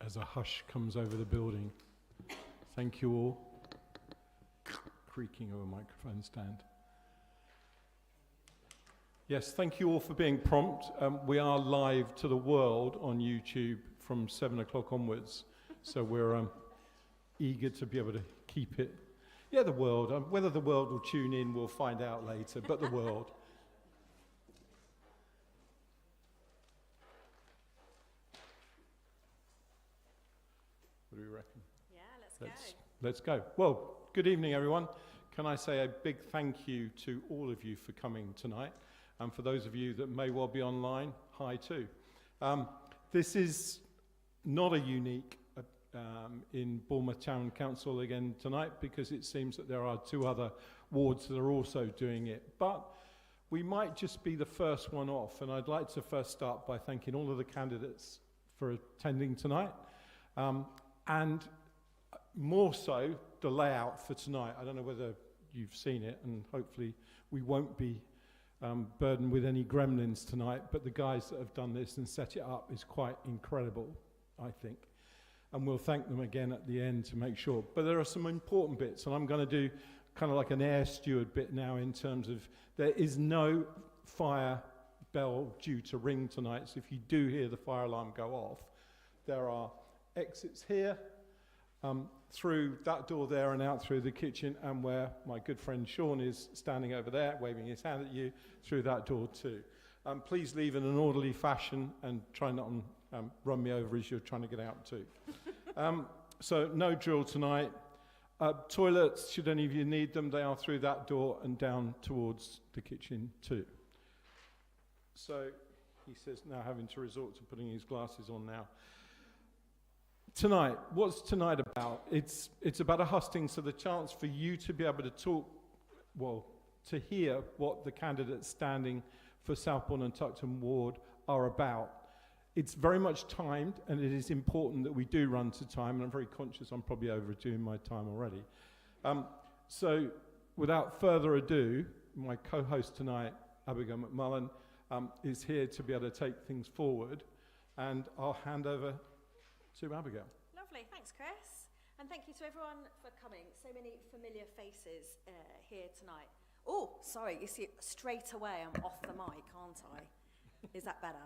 as a hush comes over the building. Thank you all. Creaking of a microphone stand. Yes, thank you all for being prompt. We are live to the world on YouTube from 7 o'clock onwards, so we're eager to be able to keep it. Yeah, the world. Whether the world will tune in, we'll find out later, but the world. What do we reckon? Yeah, let's go. Let's go. Well, good evening, everyone. Can I say a big thank you to all of you for coming tonight, and for those of you that may well be online, hi too. This is not a unique in Bournemouth Town Council again tonight, because it seems that there are two other wards that are also doing it. But we might just be the first one off, and I'd like to first start by thanking all of the candidates for attending tonight, and more so the layout for tonight. I don't know whether you've seen it, and hopefully we won't be burdened with any gremlins tonight, but the guys that have done this and set it up is quite incredible, I think. And we'll thank them again at the end to make sure. But there are some important bits, and I'm going to do kind of like an air steward bit now, in terms of there is no fire bell due to ring tonight, so if you do hear the fire alarm go off, there are exits here, through that door there and out through the kitchen, and where my good friend Sean is standing over there waving his hand at you, through that door too. Please leave in an orderly fashion and try not to run me over as you're trying to get out too. So no drill tonight. Toilets, should any of you need them, they are through that door and down towards the kitchen too. So he says, now having to resort to putting his glasses on now. Tonight, what's tonight about? It's about a hustings, so the chance for you to be able to talk, well, to hear what the candidates standing for Southbourne and Tuckton Ward are about. It's very much timed, and it is important that we do run to time, and I'm very conscious I'm probably overdoing my time already. So without further ado, my co-host tonight, Abigail McMullen, is here to be able to take things forward, and I'll hand over to Abigail. Lovely, thanks Chris. And thank you to everyone for coming. So many familiar faces here tonight. Oh, sorry, you see, straight away I'm off the mic, aren't I? Is that better?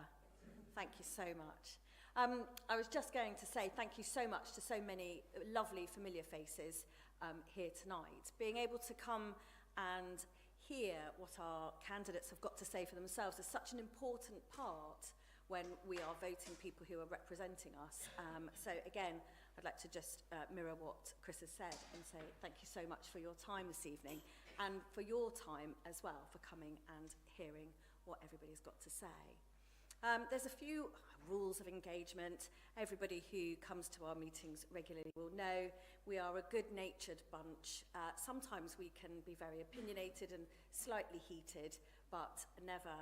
Thank you so much. I was just going to say thank you so much to so many lovely familiar faces here tonight. Being able to come and hear what our candidates have got to say for themselves is such an important part when we are voting people who are representing us. So again, I'd like to just mirror what Chris has said and say thank you so much for your time this evening, and for your time as well for coming and hearing what everybody's got to say. There's a few rules of engagement. Everybody who comes to our meetings regularly will know we are a good-natured bunch. Sometimes we can be very opinionated and slightly heated, but never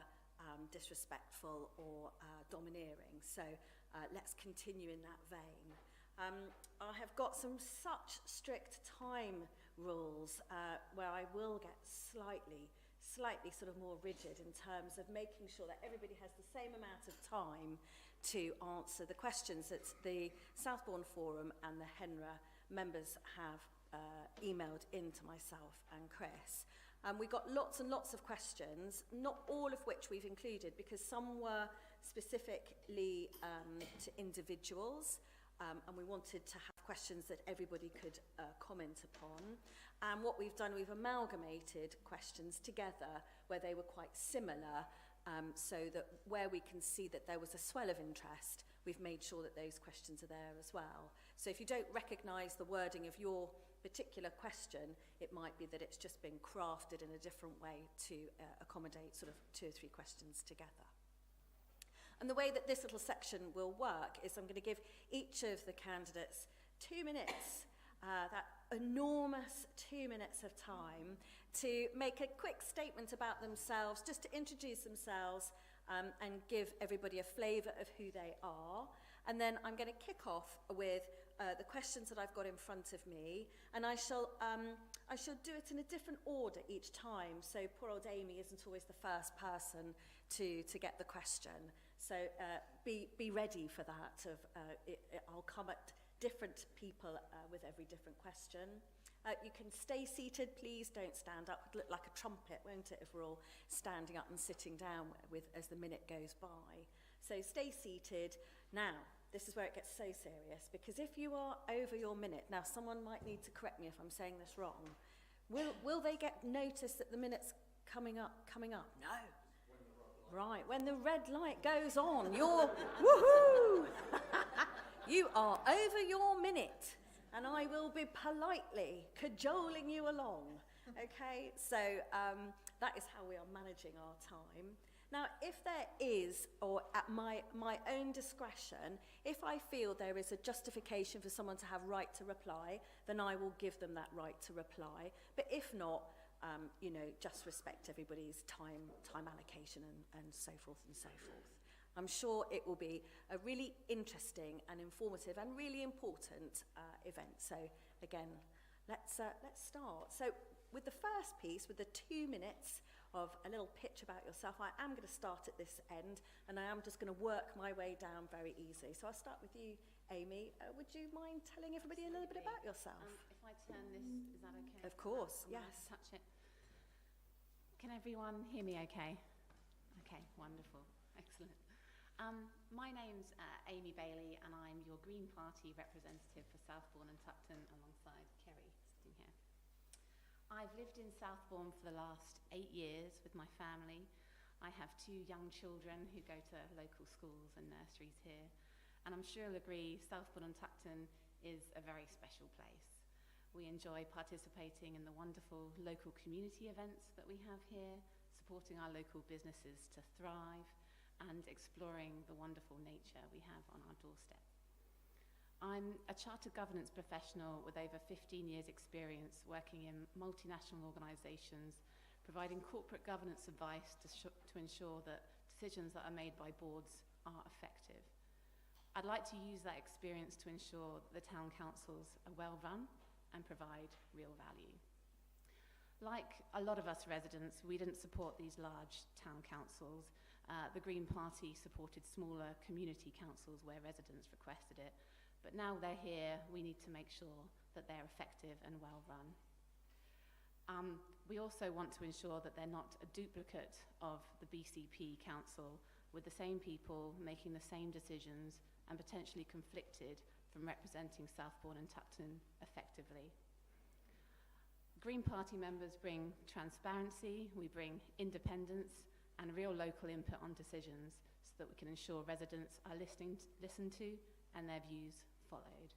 disrespectful or domineering. So let's continue in that vein. I have got some such strict time rules where I will get slightly sort of more rigid in terms of making sure that everybody has the same amount of time to answer the questions that the Southbourne Forum and the Henra members have emailed in to myself and Chris. We got lots and lots of questions, not all of which we've included, because some were specifically to individuals, and we wanted to have questions that everybody could comment upon. And what we've done, we've amalgamated questions together where they were quite similar, so that where we can see that there was a swell of interest, we've made sure that those questions are there as well. So if you don't recognise the wording of your particular question, it might be that it's just been crafted in a different way to accommodate sort of 2 or 3 questions together. And the way that this little section will work is I'm going to give each of the candidates 2 minutes, that enormous 2 minutes of time, to make a quick statement about themselves, just to introduce themselves and give everybody a flavour of who they are. And then I'm going to kick off with the questions that I've got in front of me, and I shall do it in a different order each time, so poor old Amy isn't always the first person to get the question. So be ready for that. I'll come at different people with every different question. You can stay seated, please don't stand up. It would look like a trumpet, won't it, if we're all standing up and sitting down as the minute goes by. So stay seated. Now, this is where it gets so serious, because if you are over your minute, now someone might need to correct me if I'm saying this wrong, will they get notice that the minute's coming up? No. Right, when the red light goes on, you're, woohoo! You are over your minute, and I will be politely cajoling you along. Okay, so that is how we are managing our time. Now, if there is, or at my own discretion, if I feel there is a justification for someone to have right to reply, then I will give them that right to reply. But if not, just respect everybody's time allocation and so forth and so forth. I'm sure it will be a really interesting and informative and really important event. So again, let's start. So with the first piece, with the 2 minutes of a little pitch about yourself, I am going to start at this end, and I am just going to work my way down very easily. So I'll start with you, Amy. Would you mind telling everybody a little bit about yourself? If I turn this, is that okay? Of course, I'm yes. allowed to touch it. Can everyone hear me okay? Okay, wonderful, excellent. My name's Amy Bailey, and I'm your Green Party representative for Southbourne and Tupton, alongside Kerry sitting here. I've lived in Southbourne for the last 8 years with my family. I have 2 young children who go to local schools and nurseries here, and I'm sure you'll agree Southbourne and Tupton is a very special place. We enjoy participating in the wonderful local community events that we have here, supporting our local businesses to thrive, and exploring the wonderful nature we have on our doorstep. I'm a chartered governance professional with over 15 years experience working in multinational organisations, providing corporate governance advice to ensure that decisions that are made by boards are effective. I'd like to use that experience to ensure that the town councils are well run and provide real value. Like a lot of us residents, we didn't support these large town councils. The Green Party supported smaller community councils where residents requested it. But now they're here, we need to make sure that they're effective and well run. We also want to ensure that they're not a duplicate of the BCP Council, with the same people making the same decisions and potentially conflicted from representing Southbourne and Tupton effectively. Green Party members bring transparency, we bring independence and real local input on decisions so that we can ensure residents are listened to and their views followed.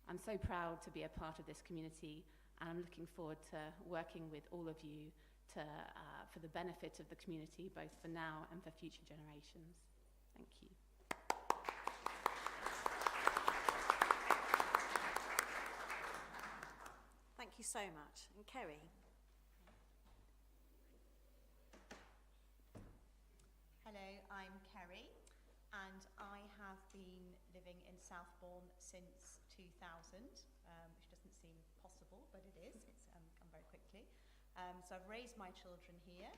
I'm so proud to be a part of this community, and I'm looking forward to working with all of you for the benefit of the community, both for now and for future generations. Thank you. Thank you so much. And Kerry? Hello, I'm Kerry, and I have been living in Southbourne since 2000, which doesn't seem possible, but it is. It's come very quickly. So I've raised my children here.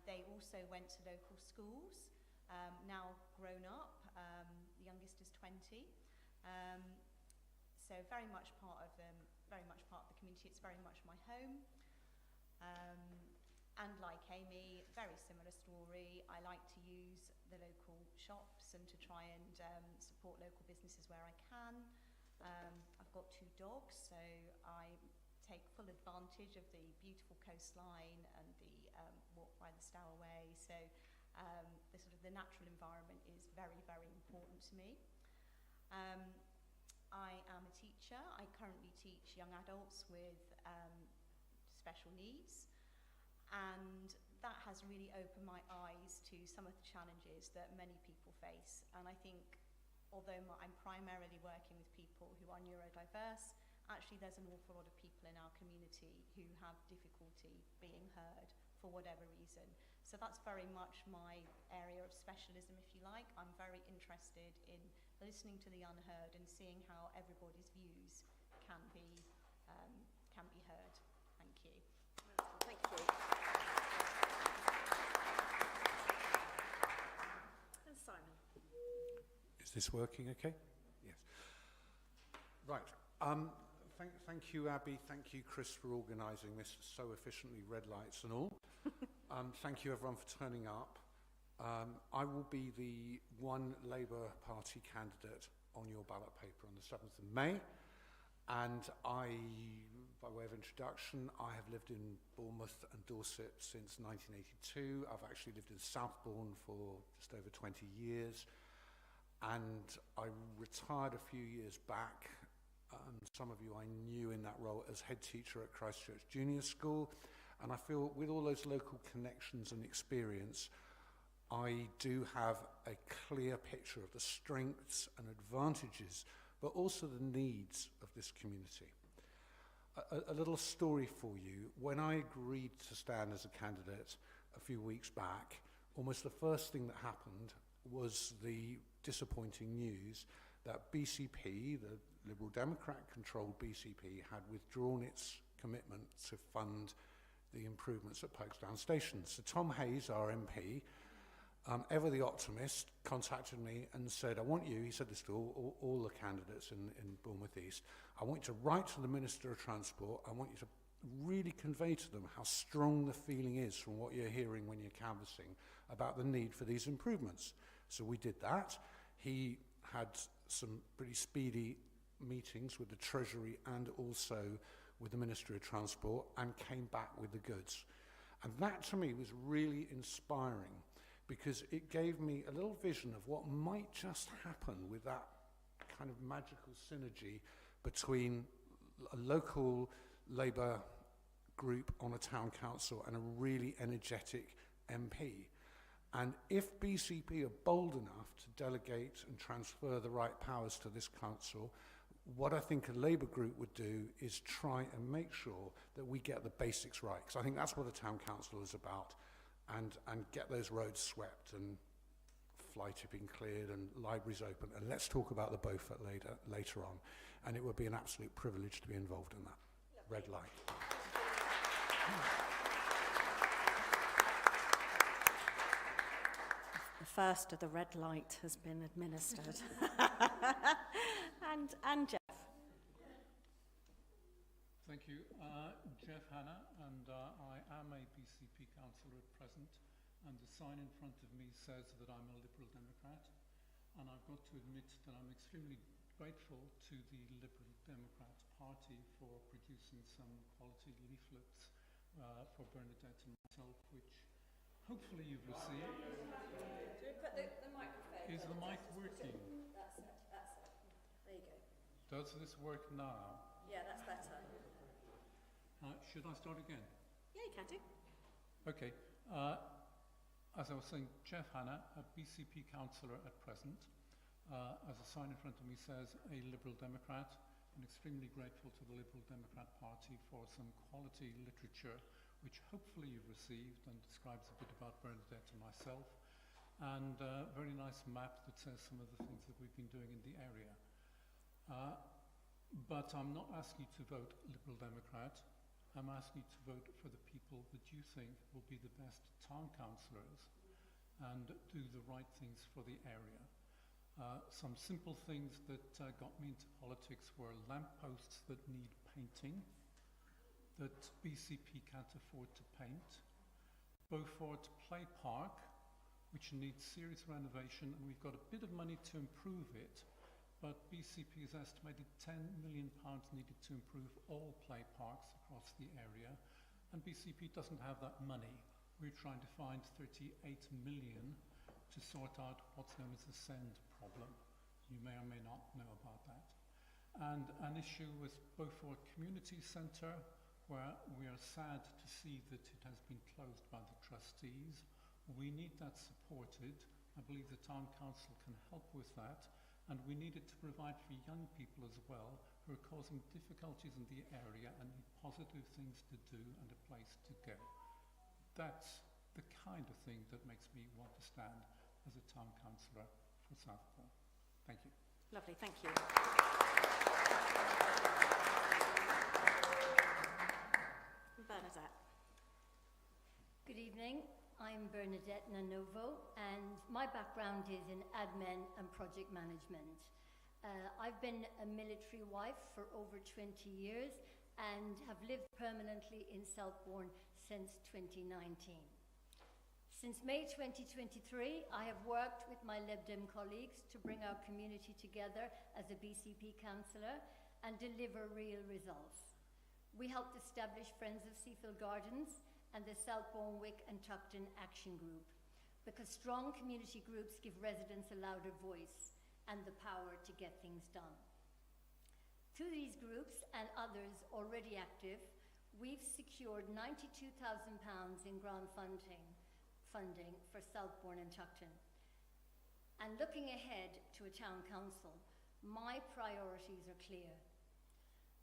They also went to local schools, now grown up. The youngest is 20. So very much part of the community. It's very much my home. And like Amy, very similar story. I like to use the local shops and to try and support local businesses where I can. I've got 2 dogs, so I take full advantage of the beautiful coastline and the walk by the Stowaway. So the natural environment is very, very important to me. I am a teacher. I currently teach young adults with special needs. And that has really opened my eyes to some of the challenges that many people face. And I think, although I'm primarily working with people who are neurodiverse, actually there's an awful lot of people in our community who have difficulty being heard for whatever reason. So that's very much my area of specialism, if you like. I'm very interested in listening to the unheard and seeing how everybody's views can be heard. Thank you. Thank you. And this working okay? Yes. Right. Thank you, Abby. Thank you, Chris, for organising this so efficiently, red lights and all. Thank you, everyone, for turning up. I will be the one Labour Party candidate on your ballot paper on the 7th of May. And I, by way of introduction, I have lived in Bournemouth and Dorset since 1982. I've actually lived in Southbourne for just over 20 years. And I retired a few years back. Some of you I knew in that role as head teacher at Christchurch Junior School. And I feel with all those local connections and experience, I do have a clear picture of the strengths and advantages, but also the needs of this community. A little story for you. When I agreed to stand as a candidate a few weeks back, almost the first thing that happened was the disappointing news that BCP, the Liberal Democrat-controlled BCP, had withdrawn its commitment to fund the improvements at Folkestone Station. So Tom Hayes, our MP, ever the optimist, contacted me and said, I want you, he said this to all the candidates in Bournemouth East, I want you to write to the Minister of Transport, I want you to really convey to them how strong the feeling is from what you're hearing when you're canvassing about the need for these improvements. So we did that. He had some pretty speedy meetings with the Treasury and also with the Ministry of Transport and came back with the goods. And that to me was really inspiring because it gave me a little vision of what might just happen with that kind of magical synergy between a local Labour group on a town council and a really energetic MP. And if BCP are bold enough to delegate and transfer the right powers to this council, what I think a Labour group would do is try and make sure that we get the basics right. Because I think that's what a town council is about. And get those roads swept and fly tipping cleared and libraries open. And let's talk about the Beaufort later on. And it would be an absolute privilege to be involved in that. Lovely. Red light. The first of the red light has been administered. and Jeff. Thank you. Jeff Hanna, and I am a BCP councillor at present, and the sign in front of me says that I'm a Liberal Democrat, and I've got to admit that I'm extremely grateful to the Liberal Democrat Party for producing some quality leaflets for Bernadette and myself, which hopefully you've received. So put the microphone. Is the mic working? That's it. There you go. Does this work now? Yeah, that's better. Should I start again? Yeah, you can do. Okay. As I was saying, Jeff Hanna, a BCP councillor at present. As a sign in front of me says, a Liberal Democrat, and extremely grateful to the Liberal Democrat Party for some quality literature, which hopefully you've received and describes a bit about Bernadette and myself, and a very nice map that says some of the things that we've been doing in the area. But I'm not asking you to vote Liberal Democrat. I'm asking you to vote for the people that you think will be the best town councillors and do the right things for the area. Some simple things that got me into politics were lampposts that need painting, that BCP can't afford to paint, Beaufort Play Park, which needs serious renovation, and we've got a bit of money to improve it, but BCP has estimated £10 million needed to improve all play parks across the area, and BCP doesn't have that money. We're trying to find 38 million to sort out what's known as the SEND problem. You may or may not know about that. And an issue with Beaufort Community Centre, where we are sad to see that it has been closed by the trustees. We need that supported. I believe the town council can help with that. And we need it to provide for young people as well who are causing difficulties in the area and need positive things to do and a place to go. That's the kind of thing that makes me want to stand as a town councillor for Southbourne. Thank you. Lovely, thank you. Bernadette. Good evening. I'm Bernadette Nanovo, and my background is in admin and project management. I've been a military wife for over 20 years and have lived permanently in Southbourne since 2019. Since May 2023, I have worked with my Lib Dem colleagues to bring our community together as a BCP councillor and deliver real results. We helped establish Friends of Seafield Gardens and the Southbourne Wick and Tuckton Action Group, because strong community groups give residents a louder voice and the power to get things done. Through these groups and others already active, we've secured £92,000 in grant funding for Southbourne and Tuckton. And looking ahead to a town council, my priorities are clear.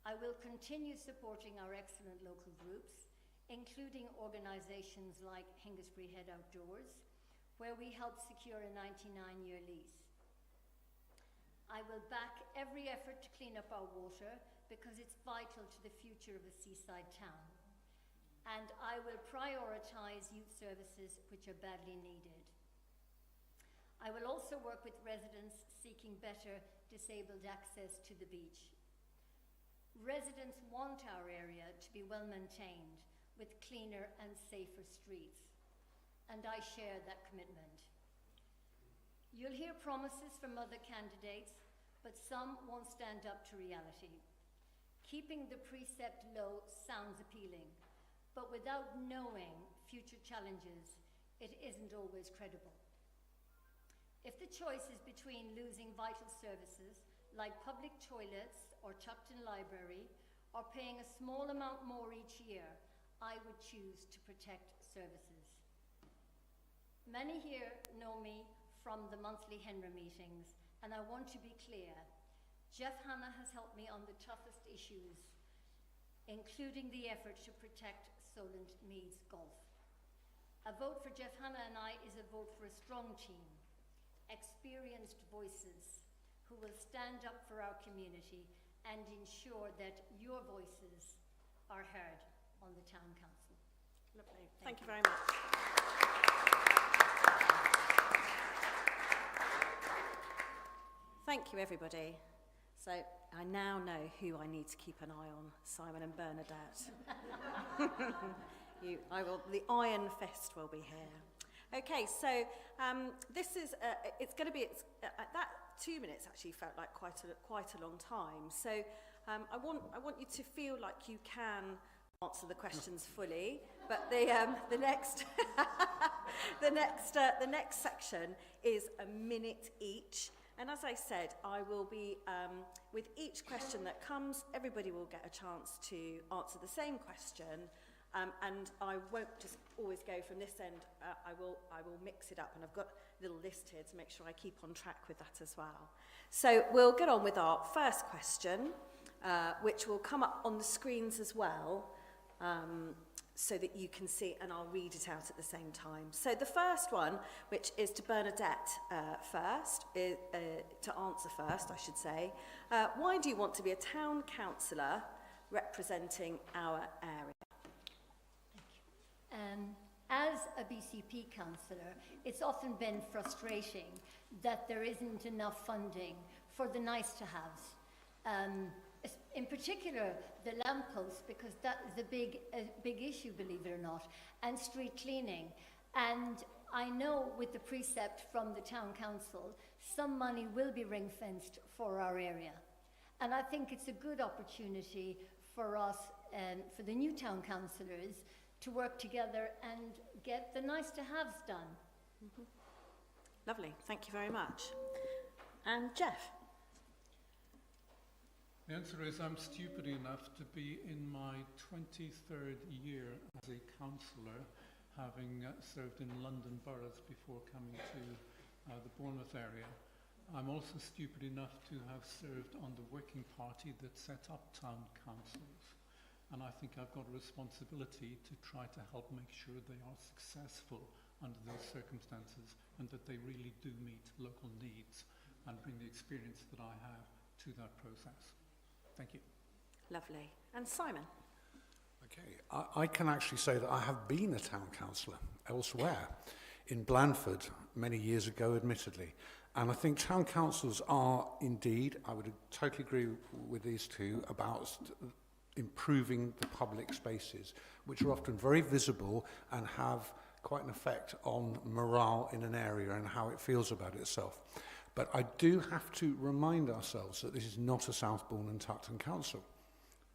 I will continue supporting our excellent local groups, including organisations like Hingesbury Head Outdoors, where we helped secure a 99-year lease. I will back every effort to clean up our water because it's vital to the future of a seaside town. And I will prioritise youth services which are badly needed. I will also work with residents seeking better disabled access to the beach. Residents want our area to be well maintained with cleaner and safer streets, and I share that commitment. You'll hear promises from other candidates, but some won't stand up to reality. Keeping the precept low sounds appealing, but without knowing future challenges, it isn't always credible. If the choice is between losing vital services like public toilets or Tuckton Library, or paying a small amount more each year, I would choose to protect services. Many here know me from the monthly Henry meetings, and I want to be clear, Jeff Hanna has helped me on the toughest issues, including the effort to protect Solent Meads Golf. A vote for Jeff Hanna and I is a vote for a strong team, experienced voices who will stand up for our community and ensure that your voices are heard on the Town Council. Lovely. Thank you very much. Thank you, everybody. So I now know who I need to keep an eye on, Simon and Bernadette. The Iron Fist will be here. Okay, so this is, it's going to be, that 2 minutes actually felt like quite a long time. So I want you to feel like you can answer the questions fully, but the next the next section is a minute each. And as I said, I will be, with each question that comes, everybody will get a chance to answer the same question, and I won't just always go from this end. I will mix it up, and I've got a little list here to make sure I keep on track with that as well. So we'll get on with our first question, which will come up on the screens as well, so that you can see, and I'll read it out at the same time. So the first one, which is to Bernadette to answer first, I should say. Why do you want to be a town councillor representing our area? As a BCP councillor, it's often been frustrating that there isn't enough funding for the nice-to-haves. In particular, the lampposts, because that is a big issue, believe it or not, and street cleaning. And I know with the precept from the town council, some money will be ring-fenced for our area. And I think it's a good opportunity for us, for the new town councillors, to work together and get the nice-to-haves done. Mm-hmm. Lovely, thank you very much. And Jeff? The answer is I'm stupid enough to be in my 23rd year as a councillor, having served in London boroughs before coming to the Bournemouth area. I'm also stupid enough to have served on the working party that set up town councils. And I think I've got a responsibility to try to help make sure they are successful under those circumstances and that they really do meet local needs and bring the experience that I have to that process. Thank you. Lovely. And Simon? Okay, I can actually say that I have been a town councillor elsewhere, in Blandford, many years ago, admittedly. And I think town councils are indeed, I would totally agree with these two, about improving the public spaces, which are often very visible and have quite an effect on morale in an area and how it feels about itself. But I do have to remind ourselves that this is not a Southbourne and Tuckton council.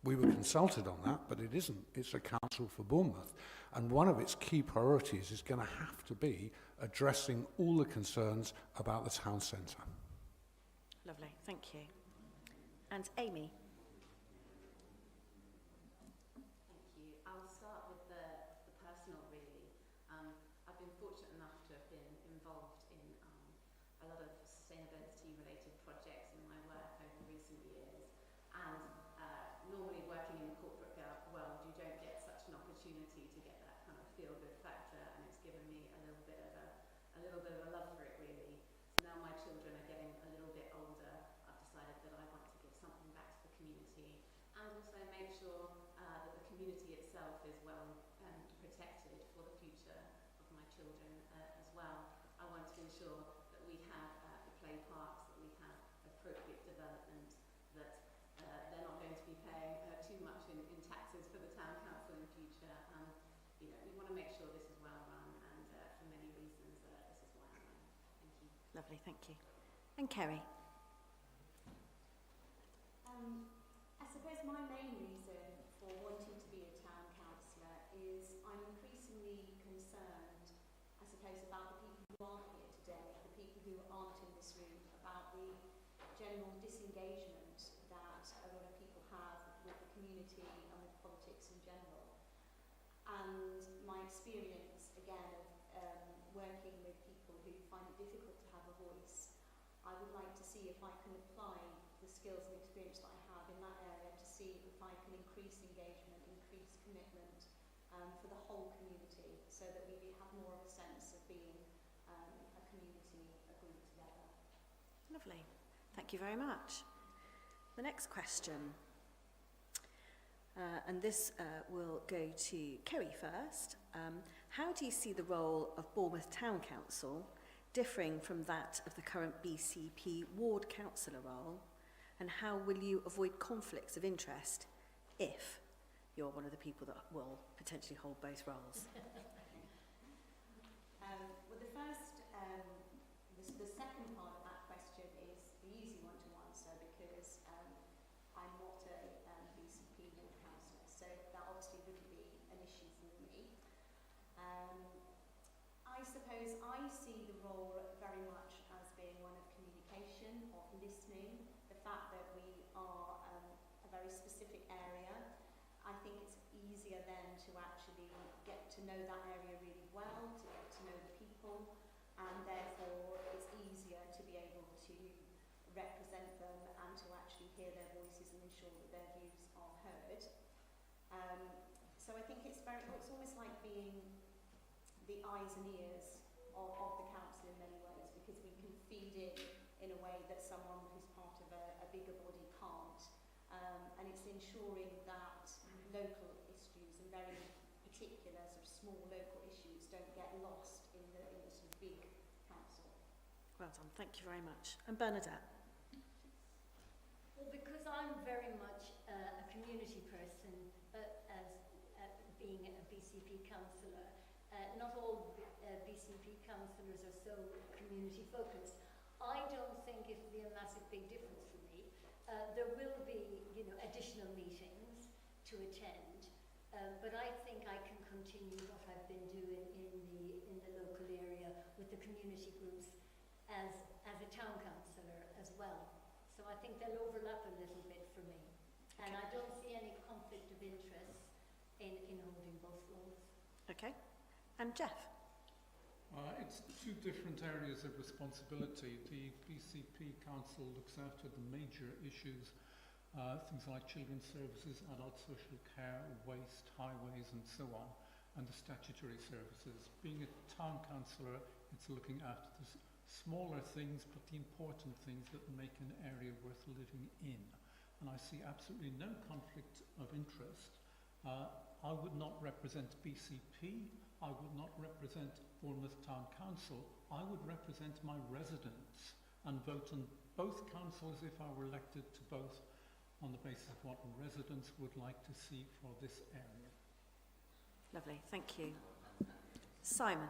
We were consulted on that, but it isn't. It's a council for Bournemouth. And one of its key priorities is going to have to be addressing all the concerns about the town centre. Lovely, thank you. And Amy? Thank you. I'll start with the personal, really. I've been fortunate enough to have been involved in a lot of sustainability-related projects in my work over recent years. And normally working in the corporate world, you don't get such an opportunity to get that kind of feel-good factor, and it's given me a little bit of a love for it, really. So now my children are getting a little bit older, I've decided that I want to give something back to the community and also make sure that the community itself is well protected for the future of my children as well. I want to ensure that we have the play parks, that we have appropriate development, that they're not going to be paying too much in taxes for the town council in future. You know, we want to make sure this is well run, and for many reasons, this is why I'm running. Thank you. Lovely, thank you. And Kerry? I suppose my main reason for wanting to be a town councillor is I'm increasingly concerned, I suppose, about the people who aren't here today, the people who aren't in this room, about the general disengagement that a lot of people have with the community and with politics in general. And my experience, again, of working with people who find it difficult to have a voice, I would like to see if I can apply the skills and experience that I have in that area to see if I can increase engagement, increase commitment for the whole community, so that we have more of a sense of being a community, a group together. Lovely. Thank you very much. The next question, and this will go to Kerry first. How do you see the role of Bournemouth Town Council differing from that of the current BCP Ward Councillor role, and how will you avoid conflicts of interest if you're one of the people that will potentially hold both roles? Well, the first, the second part of that question is the easy one to answer, because I'm not a BCP Ward Councillor, so that obviously wouldn't be an issue for me. I suppose I see the role very much as being one of communication, of listening, the fact that we are a very specific area. I think it's easier then to actually get to know that area really well, to get to know the people, and therefore it's easier to be able to represent them and to actually hear their voices and ensure that their views are heard. So I think it's almost like being the eyes and ears of the council in many ways, because we can feed in a way that someone who's part of a bigger body can't. And it's ensuring that local issues and very particular sort of small local issues don't get lost in the sort of big council. Well done, thank you very much. And Bernadette? Well, because I'm very much a community person, as being a BCP councillor, not all BCP councillors are so community focused. I don't think it'll be a massive big difference for me. There will be, additional meetings to attend, but I think I can continue what I've been doing in the local area with the community groups as a town councillor as well. So I think they'll overlap a little bit for me, and I don't see any conflict of interest in holding both roles. Okay. And Jeff? It's two different areas of responsibility. The BCP Council looks after the major issues, things like children's services, adult social care, waste, highways and so on, and the statutory services. Being a town councillor, it's looking after the smaller things, but the important things that make an area worth living in. And I see absolutely no conflict of interest I would not represent BCP, I would not represent Bournemouth Town Council, I would represent my residents and vote on both councils if I were elected to both on the basis of what residents would like to see for this area. Lovely, thank you. Simon.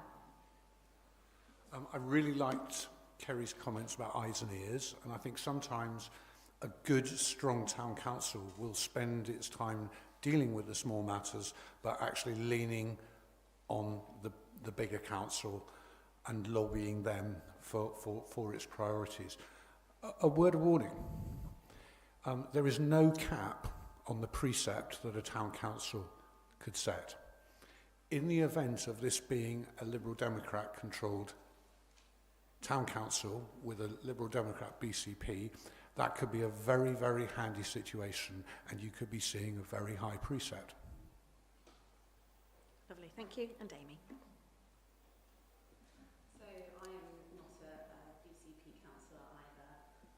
I really liked Kerry's comments about eyes and ears, and I think sometimes a good, strong town council will spend its time dealing with the small matters, but actually leaning on the bigger council and lobbying them for its priorities. A word of warning. There is no cap on the precept that a town council could set. In the event of this being a Liberal Democrat controlled town council with a Liberal Democrat BCP, that could be a very, very handy situation, and you could be seeing a very high precept. Lovely, thank you. And Amy. So I am not a BCP councillor either.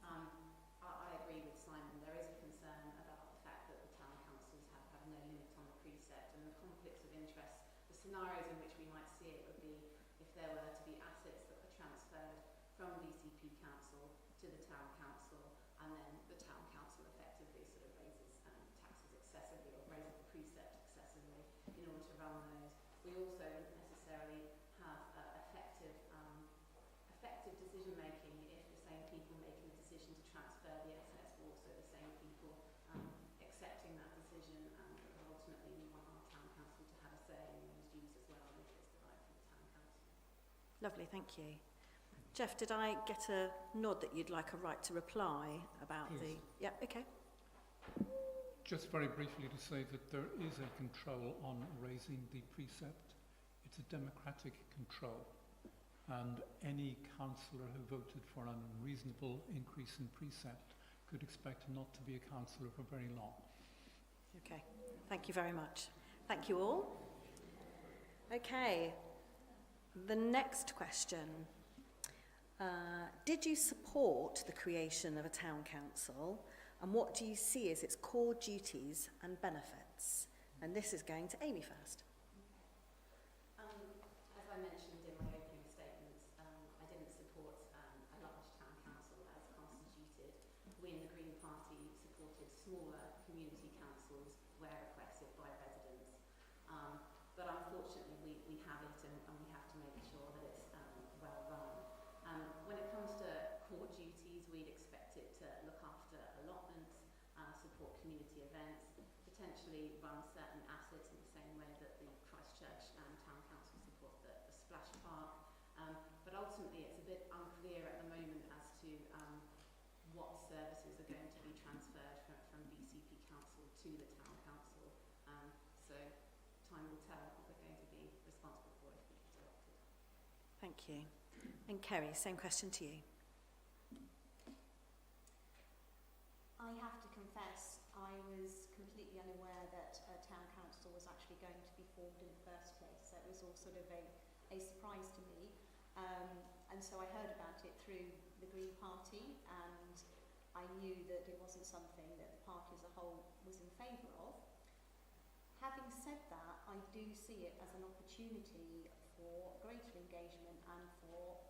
I agree with Simon. There is a concern about the fact that the town councils have no limit on the precept and the conflicts of interest. The scenarios in which we might see it would be if there were to be assets that were transferred from BCP council to the town council, and then the town council effectively sort of raises taxes excessively or raises the precept excessively in order to run those. We also wouldn't necessarily have effective decision making if the same people making the decision to transfer the assets were also the same people accepting that decision, and ultimately we want our town council to have a say in those dues as well if it's derived from the town council. Lovely, thank you. Jeff, did I get a nod that you'd like a right to reply about Please. Yeah, okay. Just very briefly to say that there is a control on raising the precept. It's a democratic control, and any councillor who voted for an unreasonable increase in precept could expect not to be a councillor for very long. Okay, thank you very much. Thank you all. Okay, the next question. Did you support the creation of a town council, and what do you see as its core duties and benefits? And this is going to Amy first. As I mentioned in my opening statements, I didn't support a large town council as constituted. We in the Green Party supported smaller community councils where requested by residents. But unfortunately we have it and we have to make sure that it's well run. When it comes to core duties, we'd expect it to look after allotments, support community events, potentially run certain assets in the same way that the Christchurch Town Council support the splash park. But ultimately it's a bit unclear at the moment as to what services are going to be transferred from BCP Council to the Town Council. So time will tell what we're going to be responsible for if we get elected. Thank you. And Kerry, same question to you. I have to confess, I was completely unaware that a town council was actually going to be formed in the first place. So it was all sort of a surprise to me. And so I heard about it through the Green Party, and I knew that it wasn't something that the party as a whole was in favour of. Having said that, I do see it as an opportunity for greater engagement and for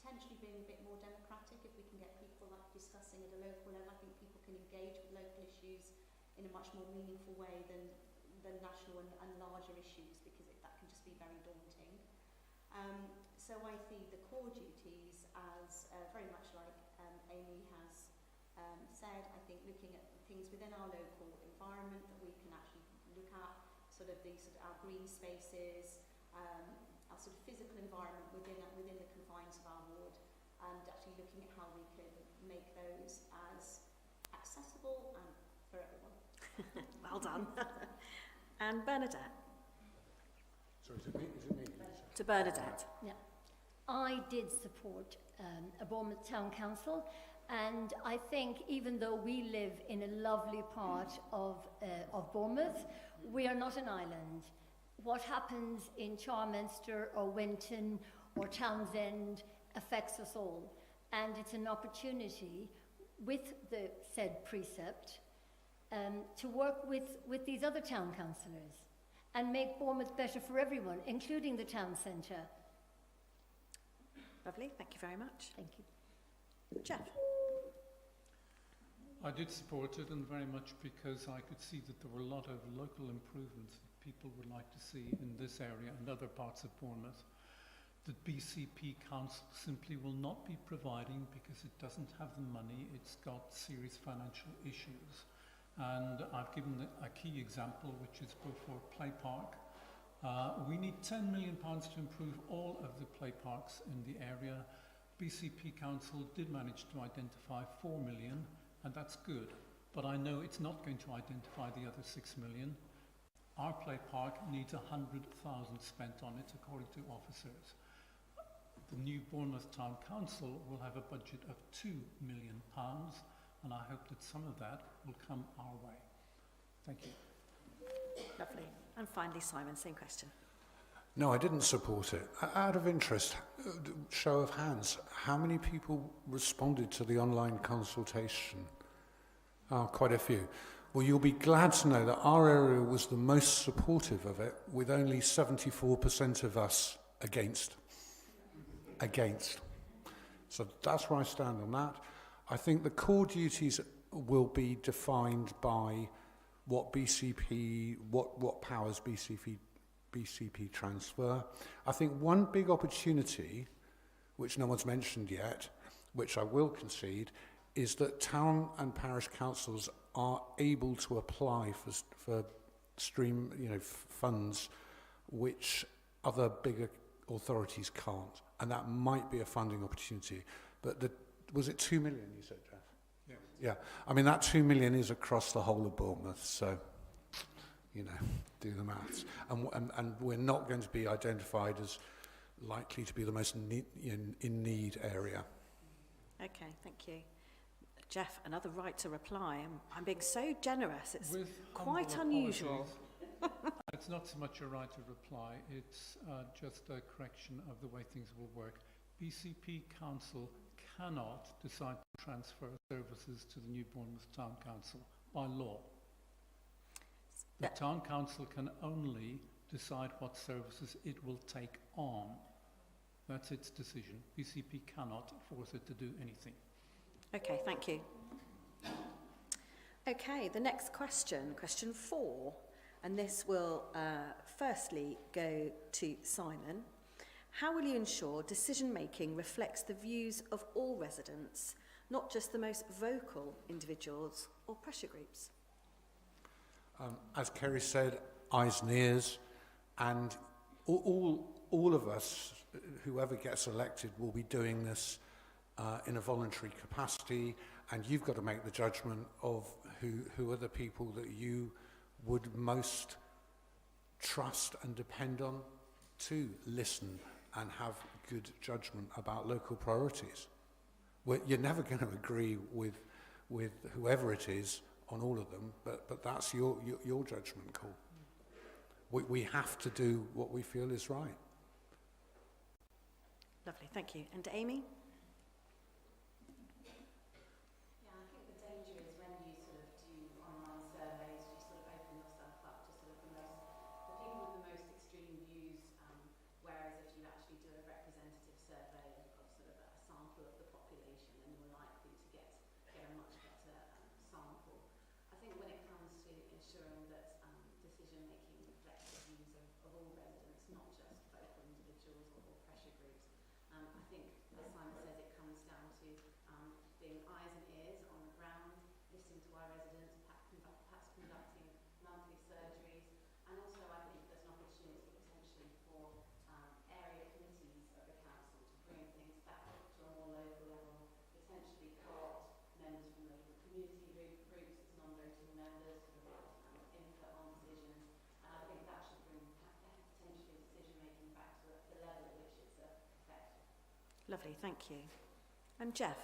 potentially being a bit more democratic. If we can get people like discussing at a local level, I think people can engage with local issues in a much more meaningful way than national and larger issues, because that can just be very daunting. So I see the core duties as very much like Amy has said. I think looking at things within our local environment that we can actually look at, sort of our green spaces, our sort of physical environment within the confines of our ward, and actually looking at how we can make those as accessible and for everyone. Well done. And Bernadette. So is it me? To Bernadette. Yeah. I did support a Bournemouth Town Council, and I think even though we live in a lovely part of Bournemouth, we are not an island. What happens in Charminster or Winton or Townsend affects us all, and it's an opportunity with the said precept to work with these other town councillors and make Bournemouth better for everyone, including the town centre. Lovely, thank you very much. Thank you. Jeff? I did support it, and very much because I could see that there were a lot of local improvements that people would like to see in this area and other parts of Bournemouth that BCP Council simply will not be providing because it doesn't have the money. It's got serious financial issues. And I've given a key example, which is Beaufort Play Park. We need £10 million to improve all of the play parks in the area. BCP Council did manage to identify 4 million, and that's good. But I know it's not going to identify the other 6 million. Our play park needs 100,000 spent on it, according to officers. The new Bournemouth Town Council will have a budget of £2 million, and I hope that some of that will come our way. Thank you. Lovely. And finally, Simon, same question. No, I didn't support it. Out of interest, show of hands, how many people responded to the online consultation? Oh, quite a few. Well, you'll be glad to know that our area was the most supportive of it, with only 74% of us against. So that's where I stand on that. I think the core duties will be defined by what BCP, what powers BCP transfer. I think one big opportunity, which no one's mentioned yet, which I will concede, is that town and parish councils are able to apply for funds which other bigger authorities can't, and that might be a funding opportunity. But was it 2 million you said, Jeff? Yes. Yeah, I mean that 2 million is across the whole of Bournemouth, so do the maths. And we're not going to be identified as likely to be the most in need area. Okay, thank you. Jeff, another right to reply. I'm being so generous. It's quite unusual. It's not so much a right to reply, it's just a correction of the way things will work. BCP Council cannot decide to transfer services to the new Bournemouth Town Council by law. The Town Council can only decide what services it will take on. That's its decision. BCP cannot force it to do anything. Okay, thank you. Okay, the next question, question 4, and this will firstly go to Simon. How will you ensure decision-making reflects the views of all residents, not just the most vocal individuals or pressure groups? As Kerry said, eyes and ears, and all of us, whoever gets elected, will be doing this in a voluntary capacity, and you've got to make the judgment of who are the people that you would most trust and depend on to listen and have good judgment about local priorities. You're never going to agree with whoever it is on all of them, but that's your judgment call. We have to do what we feel is right. Lovely, thank you. And Amy? Yeah, I think the danger is when you sort of do online surveys, you sort of open yourself up to sort of the people with the most extreme views, whereas if you actually do a representative survey of sort of a sample of the population, then you're likely to get a much better sample. I think when it comes to ensuring that decision making reflects the views of all residents, not just vocal individuals or pressure groups, I think, as Simon says, it comes down to being eyes and ears on the ground, listening to our residents, perhaps conducting monthly surgeries, and also I think there's an opportunity potentially for area committees of the council to bring things back to a more local level, potentially co-opt members from local community groups as non-voting members who have input on decisions, and I think that should bring potentially decision making back to the level at which it's effective. Lovely, thank you. And Jeff?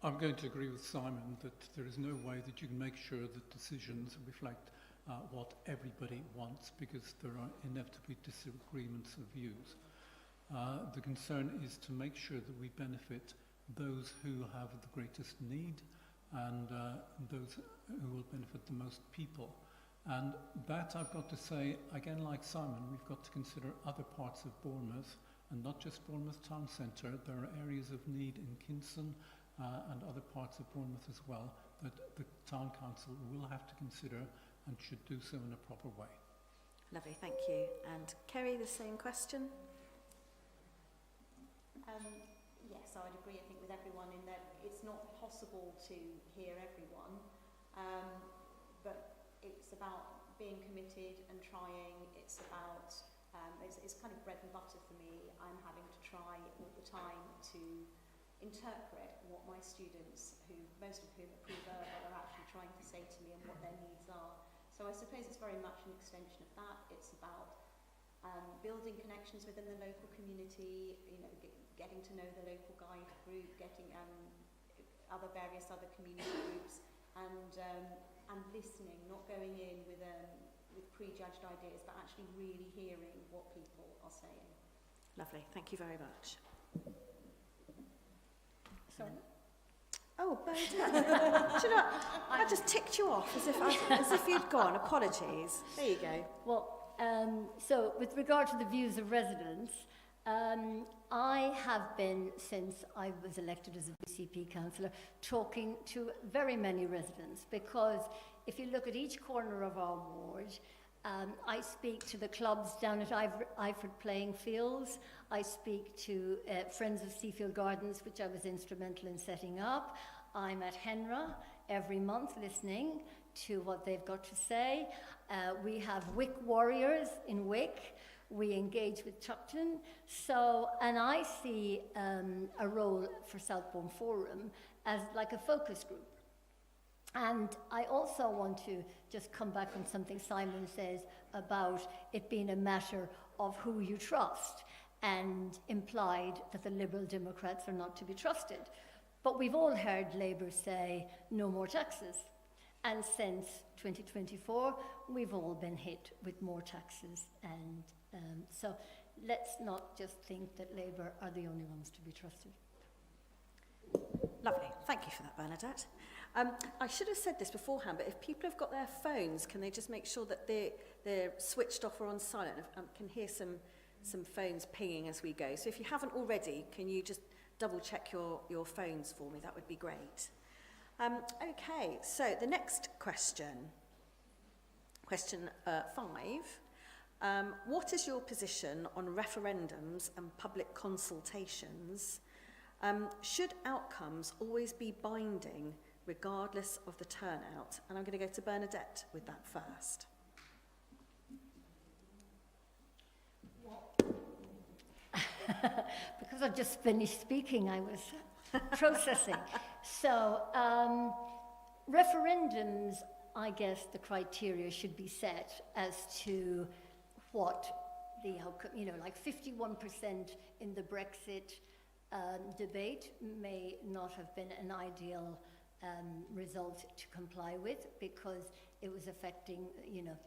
I'm going to agree with Simon that there is no way that you can make sure that decisions reflect what everybody wants, because there are inevitably disagreements of views. The concern is to make sure that we benefit those who have the greatest need, and those who will benefit the most people. And that, I've got to say, again, like Simon, we've got to consider other parts of Bournemouth, and not just Bournemouth Town Centre. There are areas of need in Kingston and other parts of Bournemouth as well that the Town Council will have to consider and should do so in a proper way. Lovely, thank you. And Kerry, the same question? Yes, I would agree, I think, with everyone in that it's not possible to hear everyone, but it's about being committed and trying. It's about, it's kind of bread and butter for me. I'm having to try all the time to interpret what my students, who most of whom are pre-verbal, are actually trying to say to me and what their needs are. So I suppose it's very much an extension of that. It's about building connections within the local community, you know, getting to know the local guide group, getting various other community groups, and listening, not going in with prejudged ideas, but actually really hearing what people are saying. Lovely, thank you very much. Sorry? Oh, Bernadette. Do you know, I just ticked you off as if you'd gone. Apologies. There you go. Well, so with regard to the views of residents, I have been, since I was elected as a BCP councillor, talking to very many residents, because if you look at each corner of our ward, I speak to the clubs down at Iford playing fields. I speak to Friends of Seafield Gardens, which I was instrumental in setting up. I'm at Henra every month listening to what they've got to say. We have Wick Warriors in Wick. We engage with Tuckton. So, and I see a role for Southbourne Forum as like a focus group. And I also want to just come back on something Simon says about it being a matter of who you trust, and implied that the Liberal Democrats are not to be trusted. But we've all heard Labour say no more taxes. And since 2024, we've all been hit with more taxes. And so let's not just think that Labour are the only ones to be trusted. Lovely. Thank you for that, Bernadette. I should have said this beforehand, but if people have got their phones, can they just make sure that they're switched off or on silent? I can hear some phones pinging as we go. So if you haven't already, can you just double check your phones for me? That would be great. Okay, so the next question, question 5. What is your position on referendums and public consultations? Should outcomes always be binding regardless of the turnout? And I'm going to go to Bernadette with that first. Because I've just finished speaking, I was processing. So, referendums, I guess the criteria should be set as to what the outcome, you know, like 51% in the Brexit debate may not have been an ideal result to comply with, because it was affecting, you know,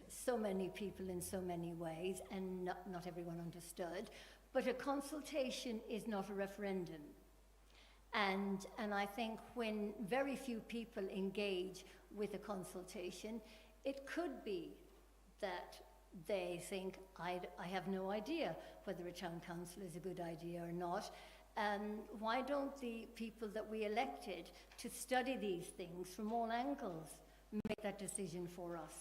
so many people in so many ways, and not everyone understood. But a consultation is not a referendum. And I think when very few people engage with a consultation, it could be that they think, I have no idea whether a town council is a good idea or not. Why don't the people that we elected to study these things from all angles make that decision for us?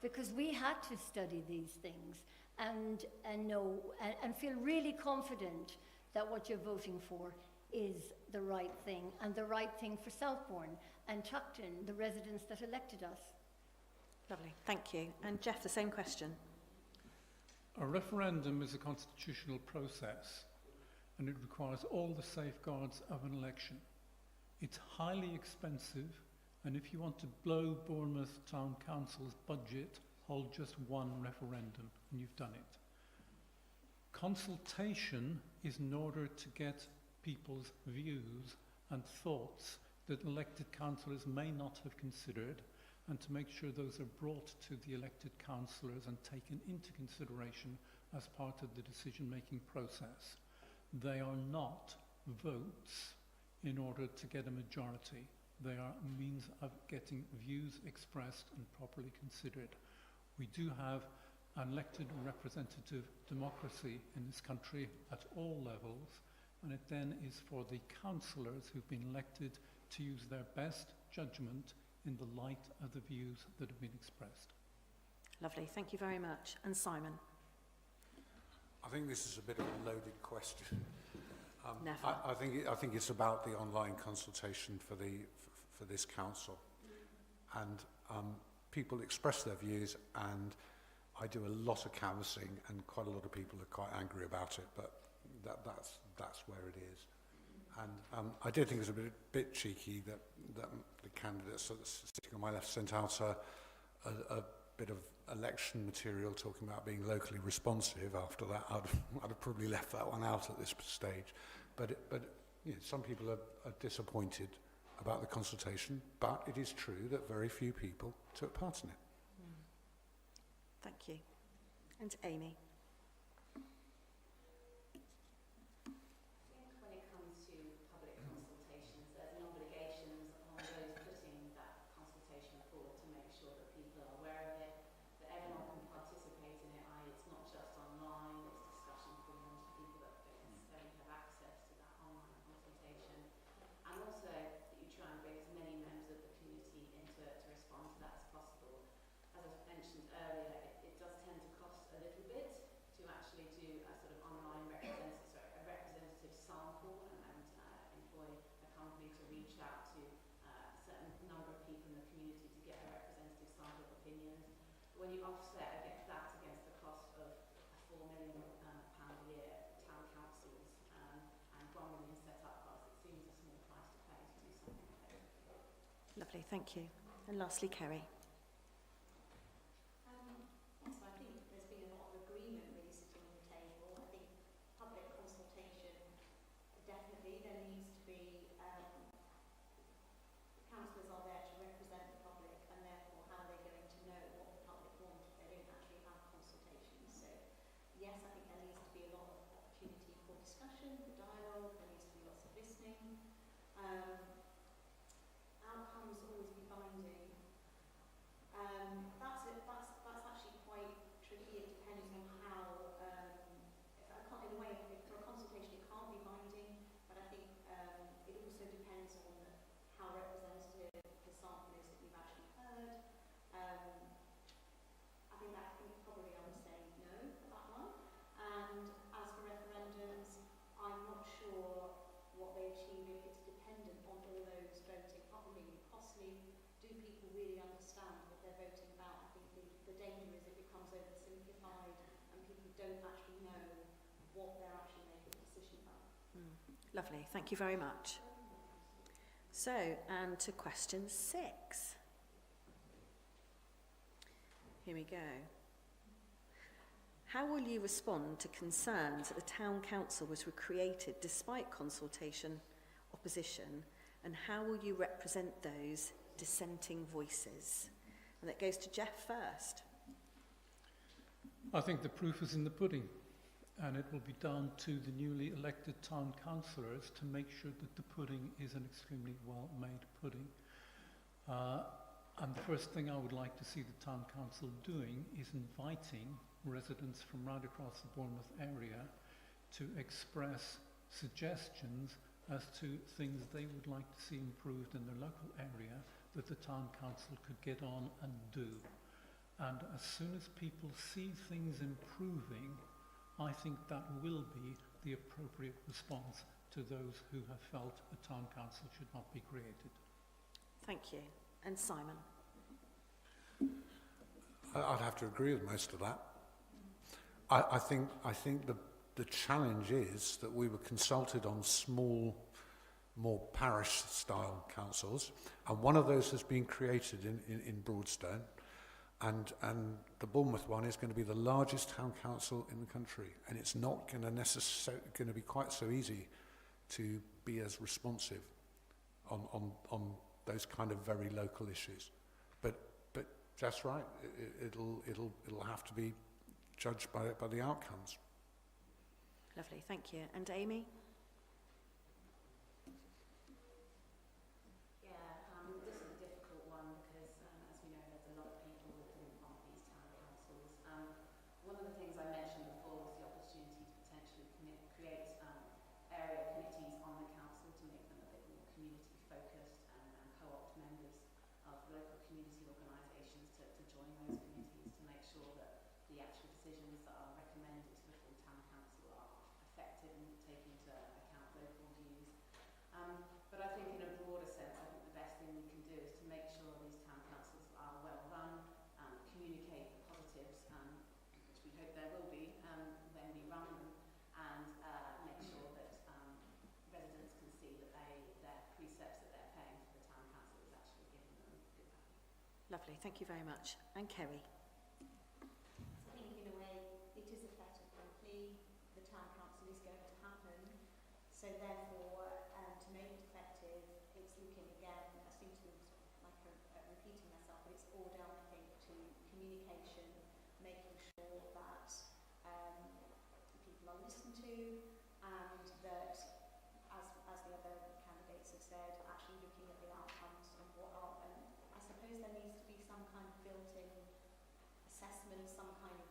Because we had to study these things and know and feel really confident that what you're voting for is the right thing, and the right thing for Southbourne and Tuckton, the residents that elected us. Lovely, thank you. And Jeff, the same question. A referendum is a constitutional process, and it requires all the safeguards of an election. It's highly expensive, and if you want to blow Bournemouth Town Council's budget, hold just one referendum, and you've done it. Consultation is in order to get people's views and thoughts that elected councillors may not have considered, and to make sure those are brought to the elected councillors and taken into consideration as part of the decision-making process. They are not votes in order to get a majority. They are a means of getting views expressed and properly considered. We do have an elected and representative democracy in this country at all levels, and it then is for the councillors who've been elected to use their best judgment in the light of the views that have been expressed. Lovely, thank you very much. And Simon? I think this is a bit of a loaded question. Never. I think it's about the online consultation for this council, and people express their views, and I do a lot of canvassing, and quite a lot of people are quite angry about it, but that's where it is. And I did think it was a bit cheeky that the candidates sitting on my left sent out a bit of election material talking about being locally responsive. After that, I'd have probably left that one out at this stage. But you know, some people are disappointed about the consultation, but it is true that very few people took part in it. Thank you. And Amy? I think when it comes to public consultations, there's an obligation on those putting that consultation forward to make sure that people are aware of it, that everyone can participate in it, i.e. it's not just online, it's discussion forums for people that don't necessarily have access to that online consultation. And also that you try and bring as many members of the community into it to respond to that as possible. As I mentioned earlier, it does tend to cost a little bit to actually do a sort of online representative sample and employ a company to reach out to a certain number of people in the community to get a representative sample of opinions. When you offset against the cost of a £4 million pound a year town councils and £1 million set-up costs, it seems a small price to pay to do something like this. Lovely, thank you. And lastly, Kerry? Yes, I think there's been a lot of agreement really sitting on the table. I think public consultation, definitely there needs to be, councillors are there to represent the public, and therefore how are they going to know what the public want if they don't actually have consultations? So yes, I think there needs to be a lot of opportunity for discussion, for dialogue, there needs to be lots of listening. Outcomes always be binding. That's actually quite tricky. It depends on how. In a way, for a consultation, it can't be binding, but I think it also depends on how representative the sample is that you've actually heard. I think probably I would say no for that one. And as for referendums, I'm not sure what they achieve if it's dependent on all those voting. Probably costly. Do people really understand what they're voting about? I think the danger is it becomes oversimplified and people don't actually know what they're actually making a decision about. Lovely, thank you very much. So, and to question 6. Here we go. How will you respond to concerns that the town council was created despite consultation, opposition, and how will you represent those dissenting voices? And that goes to Jeff first. I think the proof is in the pudding, and it will be down to the newly elected town councillors to make sure that the pudding is an extremely well-made pudding. And the first thing I would like to see the town council doing is inviting residents from right across the Bournemouth area to express suggestions as to things they would like to see improved in their local area that the town council could get on and do. And as soon as people see things improving, I think that will be the appropriate response to those who have felt a town council should not be created. Thank you. And Simon? I'd have to agree with most of that. I think the challenge is that we were consulted on small, more parish-style councils, and one of those has been created in Broadstone, and the Bournemouth one is going to be the largest town council in the country, and it's not going to be quite so easy to be as responsive on those kind of very local issues. But that's right. It'll have to be judged by the outcomes. Lovely, thank you. And Amy? Yeah, Lovely, thank you very much. And Kerry. I think in a way it is a fait accompli. The town council is going to happen, so therefore to make it effective, it's looking again, I seem to be like repeating myself, but it's all down, I think, to communication, making sure that people are listened to, and that, as the other candidates have said, actually looking at the outcomes and what are, and I suppose there needs to be some kind of built-in assessment, some kind of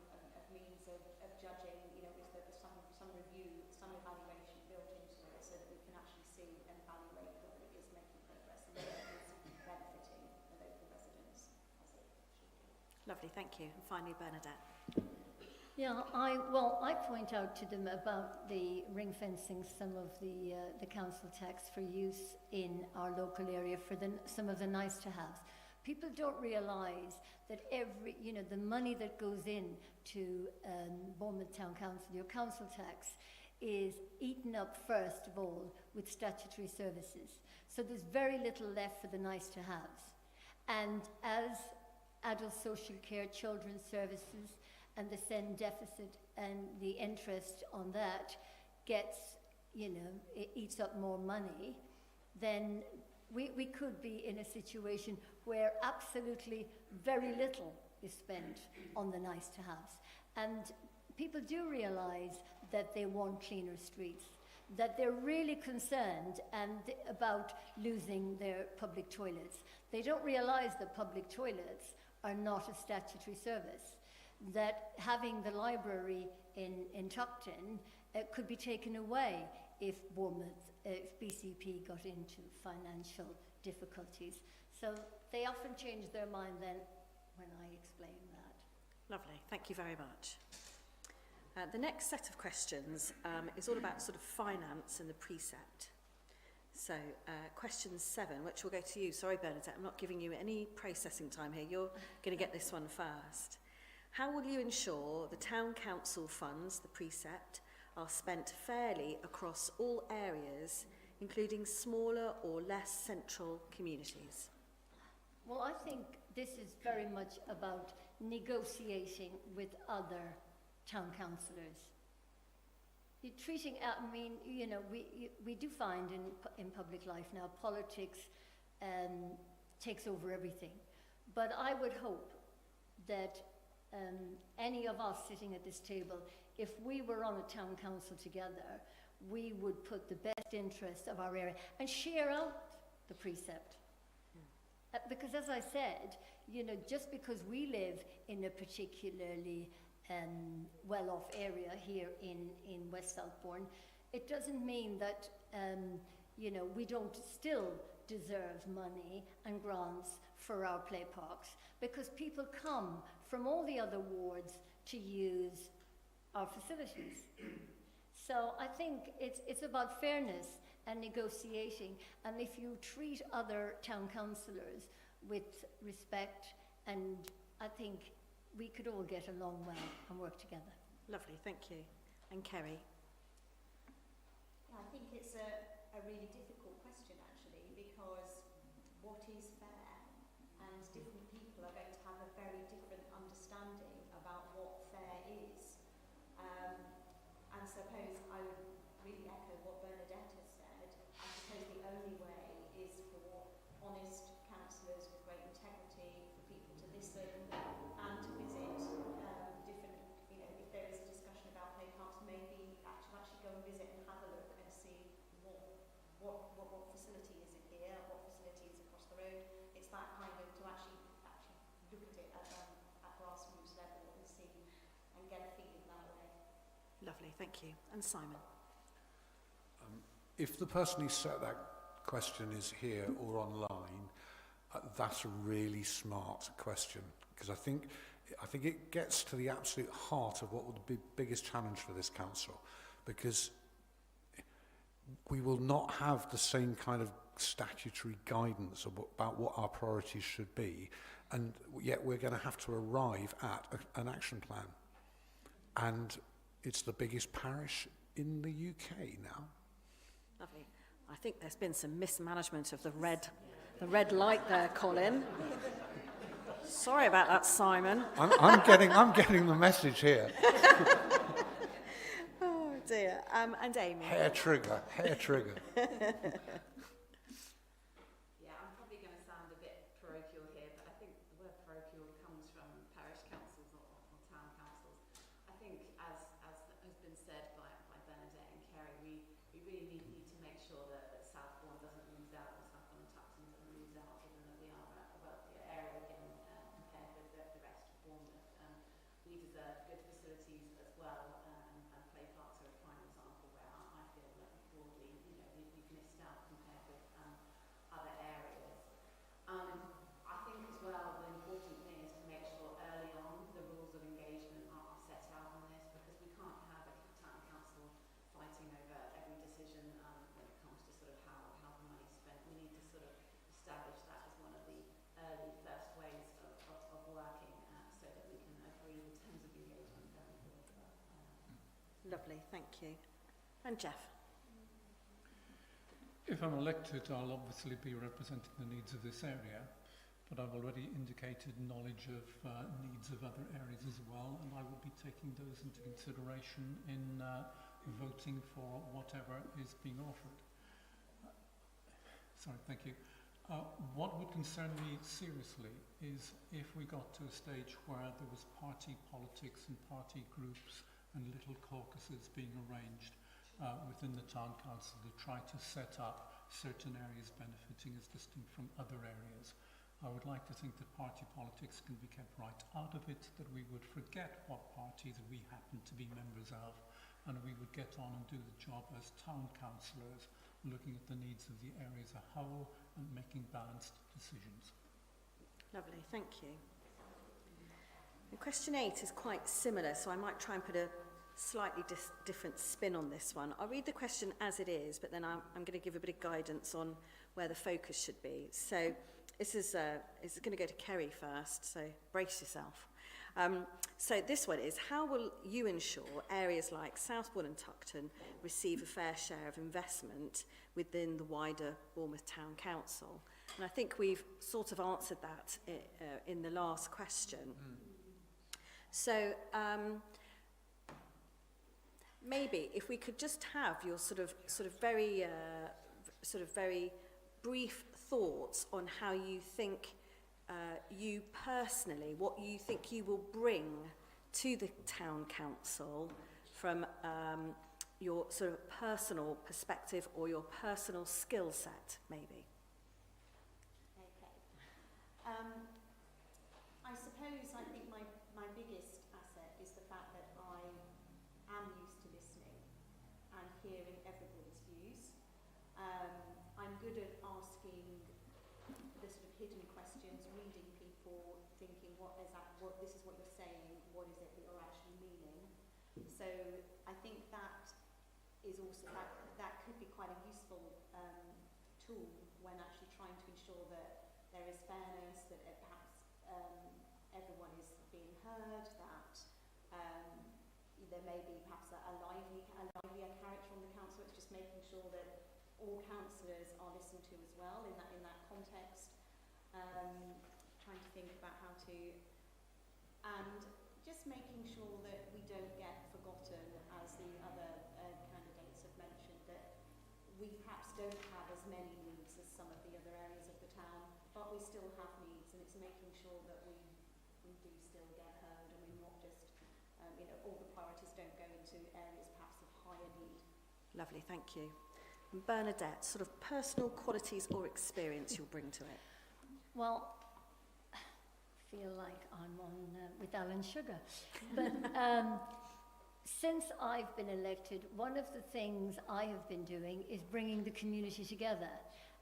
means of judging, you know, is there some review, some evaluation built into it so that we can actually see and evaluate whether it is making progress and whether it is benefiting the local residents as it should be. Lovely, thank you. And finally, Bernadette. Yeah, I point out to them about the ring fencing some of the council tax for use in our local area for some of the nice to haves. People don't realise that the money that goes in to Bournemouth Town Council, your council tax, is eaten up first of all with statutory services. So there's very little left for the nice to haves. And as adult social care, children's services, and the SEND deficit and the interest on that gets, it eats up more money, then we could be in a situation where absolutely very little is spent on the nice to haves. And people do realise that they want cleaner streets, that they're really concerned about losing their public toilets. They don't realise that public toilets are not a statutory service, that having the library in Tuckton could be taken away if BCP got into financial difficulties. So they often change their mind then when I explain that. Lovely, thank you very much. The next set of questions is all about sort of finance and the precept. So question 7, which will go to you. Sorry, Bernadette, I'm not giving you any processing time here. You're going to get this one first. How will you ensure the town council funds, the precept, are spent fairly across all areas, including smaller or less central communities? Well, I think this is very much about negotiating with other town councillors. We do find in public life now politics takes over everything. But I would hope that any of us sitting at this table, if we were on a town council together, we would put the best interest of our area and share out the precept. Because as I said, just because we live in a particularly well-off area here in West Southbourne, it doesn't mean that we don't still deserve money and grants for our play parks, because people come from all the other wards to use our facilities. So I think it's about fairness and negotiating, and if you treat other town councillors with respect, and I think we could all get along well and work together. Lovely, thank you. And Kerry? Yeah, I think it's a really difficult question actually, because what is fair, and different people are going to have a very different understanding about what fair is. And I suppose I would really echo what Bernadette has said. I suppose the only way is for honest councillors with great integrity, for people to listen and to visit different, if there is a discussion about play parks, maybe actually go and visit and have a look and see what facility is it here, what facility is across the road. It's that kind of, to actually look at it at grassroots level and see and get a feeling that way. Lovely, thank you. And Simon? If the person who set that question is here or online, that's a really smart question, because I think it gets to the absolute heart of what would be the biggest challenge for this council, because we will not have the same kind of statutory guidance about what our priorities should be, and yet we're going to have to arrive at an action plan. And it's the biggest parish in the UK now. Lovely. I think there's been some mismanagement of the red light there, Colin. Sorry about that, Simon. I'm getting the message here. Oh dear. And Amy. Hair trigger. Yeah, I'm probably going to sound a bit parochial here, but I think the word parochial comes from parish councils or town councils. I think, as has been said by Bernadette and Kerry, we really need to make sure that Southbourne doesn't lose out, or Southbourne and Tuxton doesn't lose out, given that we are a wealthier area again compared with the rest of Bournemouth. We deserve good facilities as well, and play parks are a prime example where I feel that broadly, we've missed out compared with other areas. I think as well the important thing is to make sure early on the rules of engagement are set out on this, because we can't have a town council fighting over every decision when it comes to sort of how the money's spent. We need to sort of establish that as one of the early first ways of working so that we can agree the terms of engagement going forward. Lovely, thank you. And Jeff. If I'm elected, I'll obviously be representing the needs of this area, but I've already indicated knowledge of needs of other areas as well, and I will be taking those into consideration in voting for whatever is being offered. Sorry, thank you. What would concern me seriously is if we got to a stage where there was party politics and party groups and little caucuses being arranged within the town council to try to set up certain areas benefiting as distinct from other areas. I would like to think that party politics can be kept right out of it, that we would forget what parties we happen to be members of, and we would get on and do the job as town councillors, looking at the needs of the area as a whole and making balanced decisions. Lovely, thank you. And question 8 is quite similar, so I might try and put a slightly different spin on this one. I'll read the question as it is, but then I'm going to give a bit of guidance on where the focus should be. So this is going to go to Kerry first, so brace yourself. So this one is, how will you ensure areas like Southbourne and Tuxton receive a fair share of investment within the wider Bournemouth Town Council? And I think we've sort of answered that in the last question. So maybe if we could just have your sort of very brief thoughts on how you think you personally, what you think you will bring to the town council from your sort of personal perspective or your personal skill set, maybe. Okay. I suppose I think my biggest asset is the fact that I am used to listening and hearing everybody's views. I'm good at asking the sort of hidden questions, reading people, thinking what this is what you're saying, what is it that you're actually meaning. So I think that is also that could be quite a useful tool when actually trying to ensure that there is fairness, that perhaps everyone is being heard, that there may be perhaps a livelier character on the council. It's just making sure that all councillors are listened to as well in that context. Trying to think about how to, and just making sure that we don't get forgotten, as the other candidates have mentioned, that we perhaps don't have as many needs as some of the other areas of the town, but we still have needs, and it's making sure that we do still get heard, and we're not just, all the priorities don't go into areas perhaps of higher need. Lovely, thank you. And Bernadette, sort of personal qualities or experience you'll bring to it? Well, I feel like I'm on with Alan Sugar. But since I've been elected, one of the things I have been doing is bringing the community together.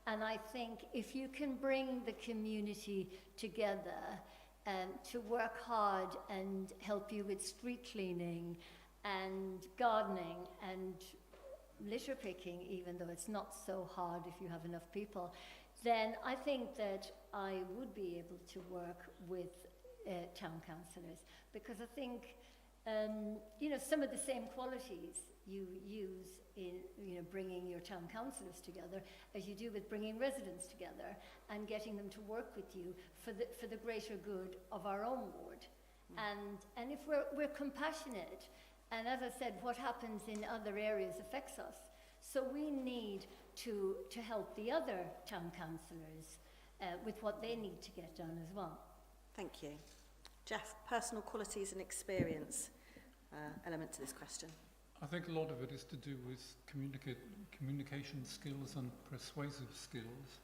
And I think if you can bring the community together to work hard and help you with street cleaning and gardening and litter picking, even though it's not so hard if you have enough people, then I think that I would be able to work with town councillors, because I think You know, some of the same qualities you use in, you know, bringing your town councillors together as you do with bringing residents together and getting them to work with you for the greater good of our own ward. And if we're compassionate, and as I said, what happens in other areas affects us. So we need to help the other town councillors with what they need to get done as well. Thank you. Jeff, personal qualities and experience element to this question. I think a lot of it is to do with communication skills and persuasive skills,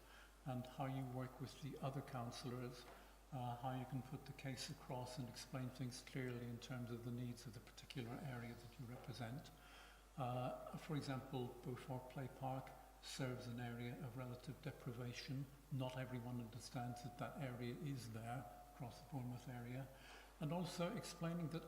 and how you work with the other councillors, how you can put the case across and explain things clearly in terms of the needs of the particular area that you represent. For example, Beaufort Play Park serves an area of relative deprivation. Not everyone understands that that area is there across the Bournemouth area. And also explaining that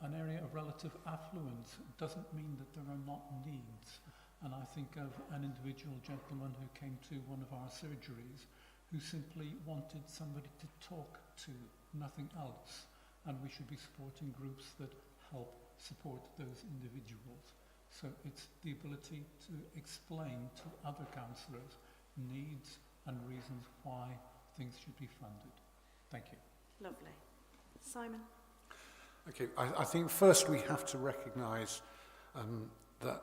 an area of relative affluence doesn't mean that there are not needs. And I think of an individual gentleman who came to one of our surgeries who simply wanted somebody to talk to, nothing else. And we should be supporting groups that help support those individuals. So it's the ability to explain to other councillors needs and reasons why things should be funded. Thank you. Lovely. Simon? Okay, I think first we have to recognise that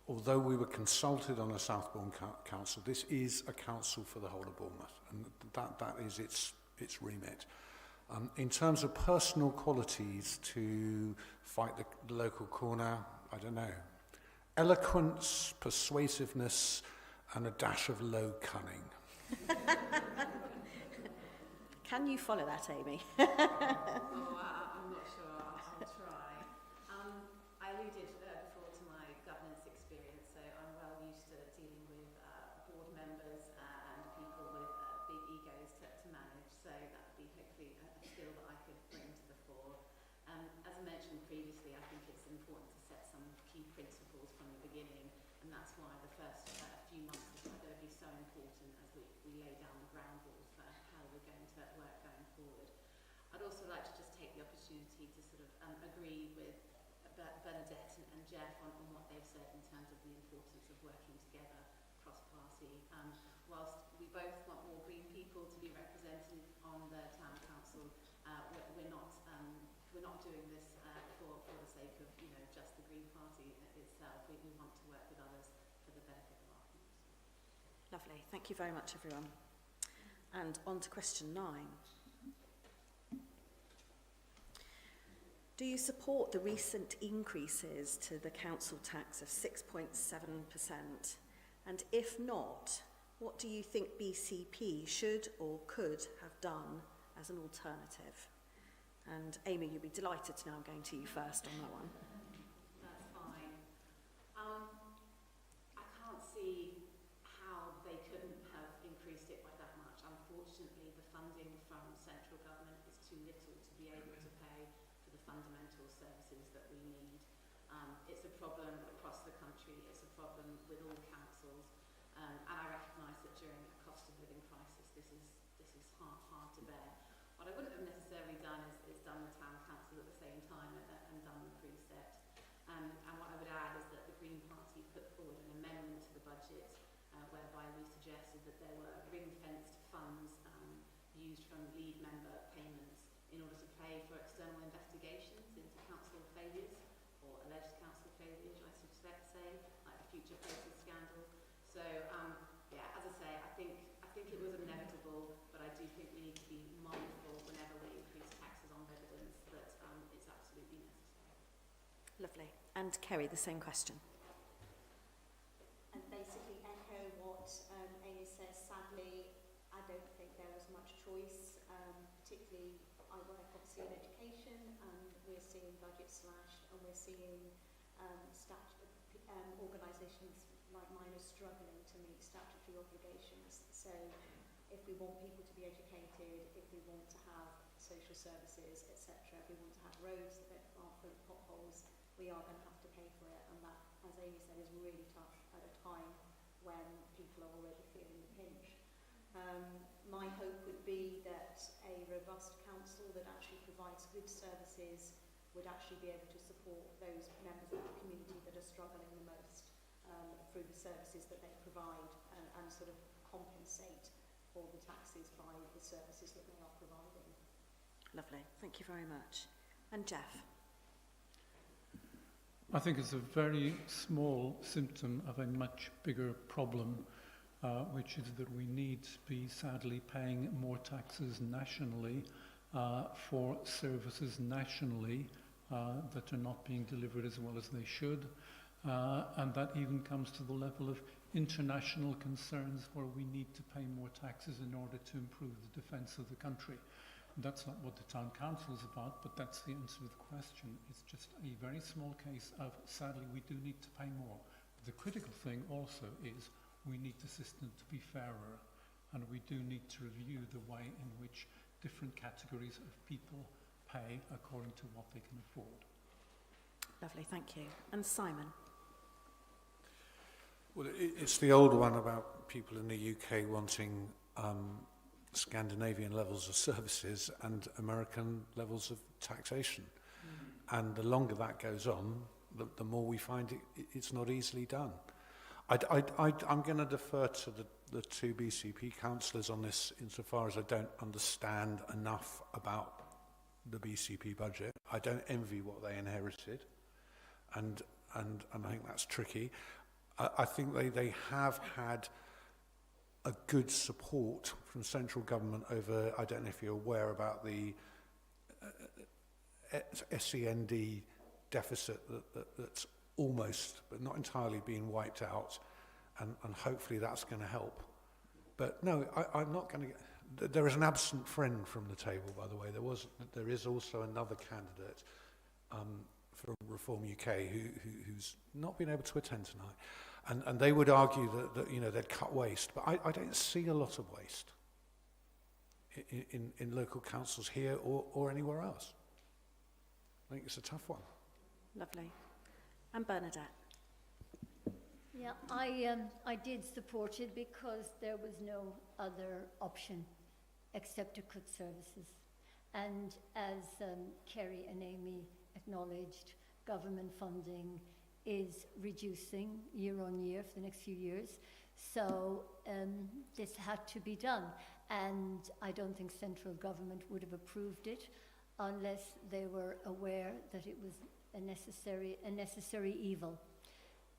although we were consulted on a Southbourne Council, this is a council for the whole of Bournemouth, and that is its remit. In terms of personal qualities to fight the local corner, I don't know. Eloquence, persuasiveness, and a dash of low cunning. Can you follow that, Amy? I'm not sure. I'll try. I alluded before to my governance experience, so I'm well used to dealing with board members and people with big egos to manage, so that would be hopefully a skill that I could bring to the fore. As I mentioned previously, I think it's important to set some key principles from the beginning, and that's why the first few months are going to be so important as we lay down the ground rules for how we're going to work going forward. I'd also like to just take the opportunity to sort of agree with Bernadette and Jeff on what they've said in terms of the importance of working together cross-party. Whilst we both want more green people to be represented on the town council, we're not doing this for the sake of, you know, just the Green Party itself. We want to work with others for the benefit of our council. Lovely. Thank you very much, everyone. And on to question 9. Do you support the recent increases to the council tax of 6.7%? And if not, what do you think BCP should or could have done as an alternative? And Amy, you'll be delighted to know I'm going to you first on that one. That's fine. I can't see how they couldn't have increased it by that much. Unfortunately, the funding from central government is too little to be able to pay for the fundamental services that we need. It's a problem across the country. It's a problem with all councils. And I recognise that during a cost of living crisis, this is hard to bear. What I wouldn't have necessarily done is done the town council at the same time and done the precept. And what I would add is that the Green Party put forward an amendment to the budget whereby we suggested that there were ring-fenced funds used from lead member payments in order to pay for external investigations into council failures, or alleged council failures, I suspect, say, like the Future Places scandal. So, yeah, as I say, I think it was inevitable, but I do think we need to be mindful whenever we increase taxes on residents that it's absolutely necessary. Lovely. And Kerry, the same question. And basically echo what Amy says. Sadly, I don't think there is much choice, particularly I work obviously in education, and we're seeing budgets slashed, and we're seeing organisations like mine are struggling to meet statutory obligations. So if we want people to be educated, if we want to have social services, etc., if we want to have roads that aren't full of potholes, we are going to have to pay for it, and that, as Amy said, is really tough at a time when people are already feeling the pinch. My hope would be that a robust council that actually provides good services would actually be able to support those members of the community that are struggling the most through the services that they provide and sort of compensate for the taxes by the services that they are providing. Lovely. Thank you very much. And Jeff? I think it's a very small symptom of a much bigger problem, which is that we need to be sadly paying more taxes nationally for services nationally that are not being delivered as well as they should. And that even comes to the level of international concerns where we need to pay more taxes in order to improve the defence of the country. That's not what the town council is about, but that's the answer to the question. It's just a very small case of, sadly, we do need to pay more. The critical thing also is we need the system to be fairer, and we do need to review the way in which different categories of people pay according to what they can afford. Lovely, thank you. And Simon? Well, it's the old one about people in the UK wanting Scandinavian levels of services and American levels of taxation. And the longer that goes on, the more we find it's not easily done. I'm going to defer to the two BCP councillors on this insofar as I don't understand enough about the BCP budget. I don't envy what they inherited, and I think that's tricky. I think they have had a good support from central government over, I don't know if you're aware about the SEND deficit that's almost, but not entirely, being wiped out, and hopefully that's going to help. But no, I'm not going to. There is an absent friend from the table, by the way. There is also another candidate for Reform UK who's not been able to attend tonight, and they would argue that you know they'd cut waste, but I don't see a lot of waste in local councils here or anywhere else. I think it's a tough one. Lovely. And Bernadette? Yeah, I did support it because there was no other option except to cut services. And as Kerry and Amy acknowledged, government funding is reducing year on year for the next few years. So this had to be done. And I don't think central government would have approved it unless they were aware that it was a necessary evil.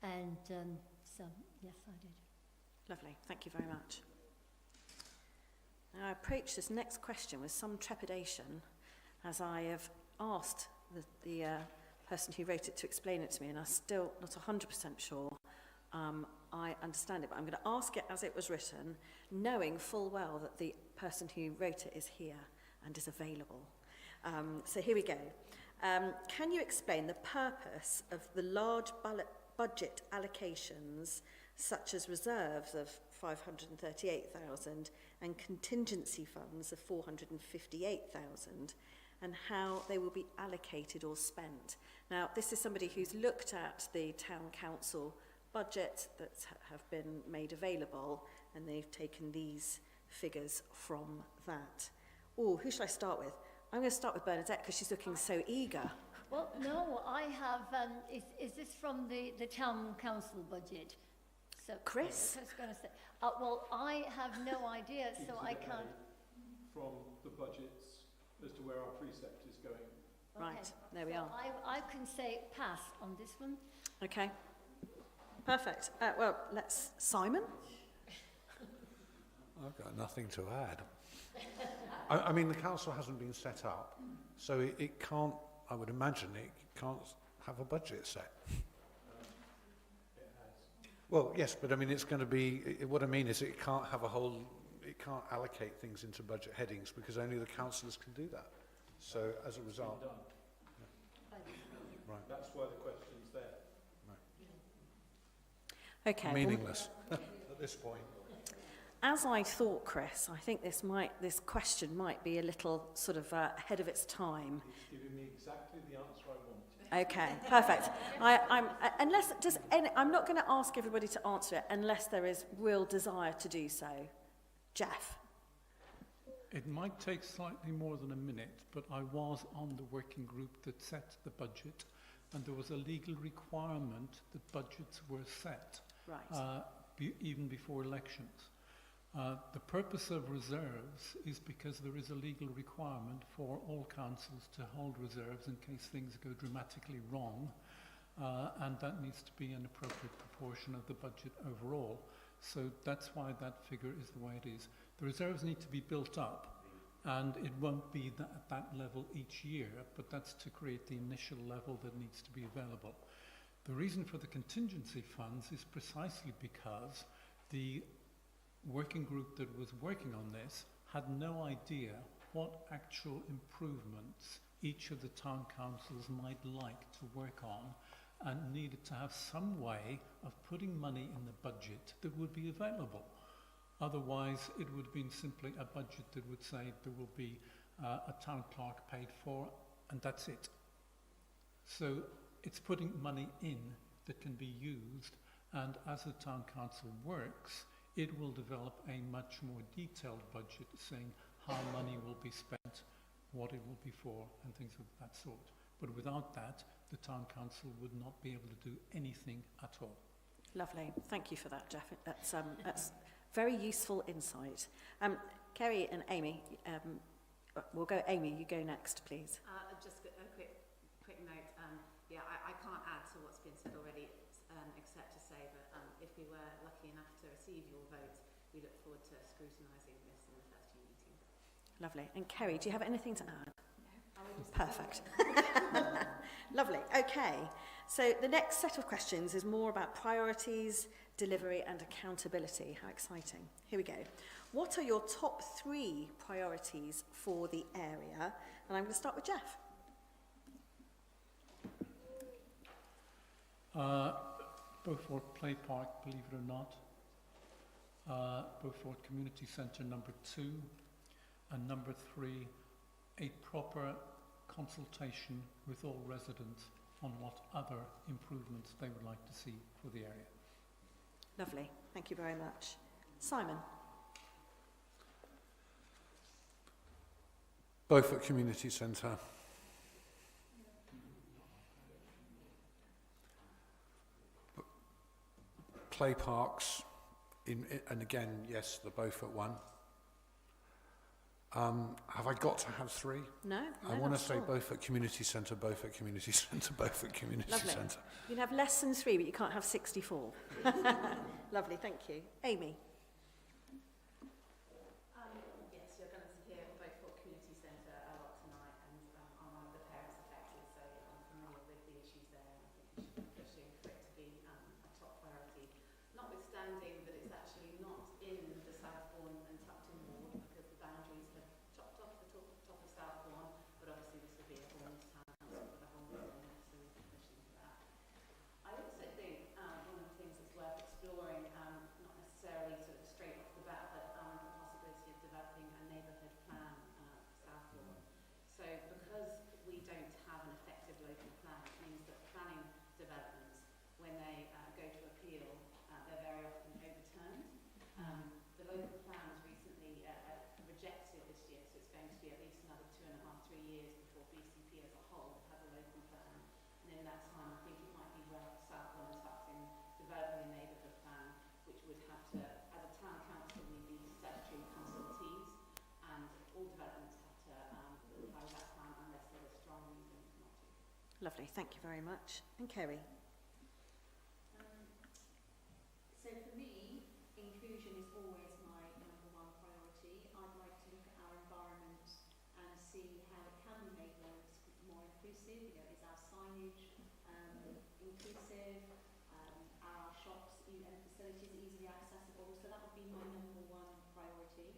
And so, yes, I did. Lovely, thank you very much. Now, I approach this next question with some trepidation, as I have asked the person who wrote it to explain it to me, and I'm still not 100% sure I understand it, but I'm going to ask it as it was written, knowing full well that the person who wrote it is here and is available. So here we go. Can you explain the purpose of the large budget allocations, such as reserves of 538,000 and contingency funds of 458,000, and how they will be allocated or spent? Now, this is somebody who's looked at the town council budget that have been made available, and they've taken these figures from that. Oh, who should I start with? I'm going to start with Bernadette because she's looking so eager. Well, no, I have, is this from the town council budget? So, Chris? I was going to say, well, I have no idea, so I can't. From the budgets as to where our precept is going. Right, Okay. there we So are. I can say pass on this one. Okay, perfect. Well, let's, Simon? I've got nothing to add. I mean, the council hasn't been set up, so it can't, I would imagine, it can't have a budget set. Well, yes, but I mean, it's going to be, what I mean is it can't have it can't allocate things into budget headings because only the councillors can do that. So as a result... Right. That's why the question's there. Right. Okay. Meaningless at this point. As I thought, Chris, I think this question might be a little sort of ahead of its time. It's giving me exactly the answer I wanted. Okay, perfect. I'm not going to ask everybody to answer it unless there is real desire to do so. Jeff? It might take slightly more than a minute, but I was on the working group that set the budget, and there was a legal requirement that budgets were set Right. even before elections. The purpose of reserves is because there is a legal requirement for all councils to hold reserves in case things go dramatically wrong, and that needs to be an appropriate proportion of the budget overall. So that's why that figure is the way it is. The reserves need to be built up, and it won't be at that level each year, but that's to create the initial level that needs to be available. The reason for the contingency funds is precisely because the working group that was working on this had no idea what actual improvements each of the town councils might like to work on, and needed to have some way of putting money in the budget that would be available. Otherwise, it would have been simply a budget that would say there will be a town clerk paid for, and that's it. So it's putting money in that can be used, and as the town council works, it will develop a much more detailed budget saying how money will be spent, what it will be for, and things of that sort. But without that, the town council would not be able to do anything at all. Lovely. Thank you for that, Jeff. That's very useful insight. Kerry and Amy, we'll go. Amy, you go next, please. Just a quick note. I can't add to what's been said already, except to say that if we were lucky enough to receive your vote, we look forward to scrutinising this in the first year meeting. Lovely. And Kerry, do you have anything to add? No. Perfect. Lovely. Okay. So the next set of questions is more about priorities, delivery and accountability. How exciting. Here we go. What are your top 3 priorities for the area? And I'm going to start with Jeff. Beaufort Play Park, believe it or not. Beaufort Community Centre number 2. And number 3, a proper consultation with all residents on what other improvements they would like to see for the area. Lovely. Thank you very much. Simon. Beaufort Community Centre. Play parks, and again, yes, the Beaufort one. Have I got to have 3? No, I want to not say at all. Beaufort Community Centre, Beaufort Community Centre, Beaufort Community Lovely. Centre. You can have less than 3, but you can't have 64. Lovely, thank you. Amy. Yes, you're going to hear Beaufort Community Centre a lot tonight, and I'm one of the parents affected, so I'm familiar with the issues there, and I think we should be pushing for it to be a top priority. Notwithstanding that it's actually not in the Southbourne and Tupton ward, because the boundaries have chopped off the top of Southbourne, but obviously this would be a Bournemouth Town Council for the whole region, so we'd be pushing for that. I also think one of the things that's worth exploring, not necessarily sort of straight off the bat, but the possibility of developing a neighbourhood plan for Southbourne. So because we don't have an effective local plan, it means that planning developments, when they go to appeal, they're very often overturned. The local plan was recently rejected this year, so it's going to be at least another 2.5–3 years before BCP as a whole have a local plan. And in that time, I think it might be worth Southbourne and Tupton developing a neighbourhood plan, which would have to, as a town council, we need statutory consultees, and all developments have to follow that plan unless there are strong reasons not to. Lovely, thank you very much. And Kerry. So for me, inclusion is always my number 1 priority. I'd like to look at our environment and see how it can be made more inclusive. You know, is our signage inclusive? Are our shops and facilities easily accessible? So that would be my number 1 priority.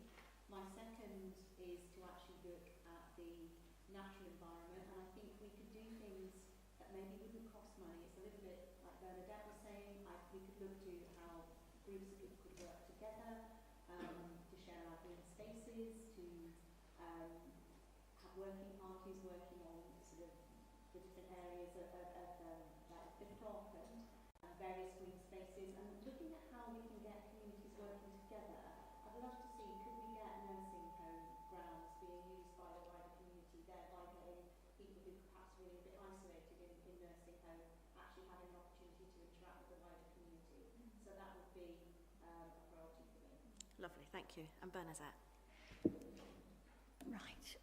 My second is to actually look at the natural environment, and I think we could do things that maybe wouldn't cost money. It's a little bit like Bernadette was saying. We could look to how groups could work together to share our green spaces, to have working parties working on sort of the different areas of like Flip-Flop and various green spaces, and looking at how we can get communities working together. I'd love to see, could we get nursing home grants Lovely, thank you. And Bernadette? Right.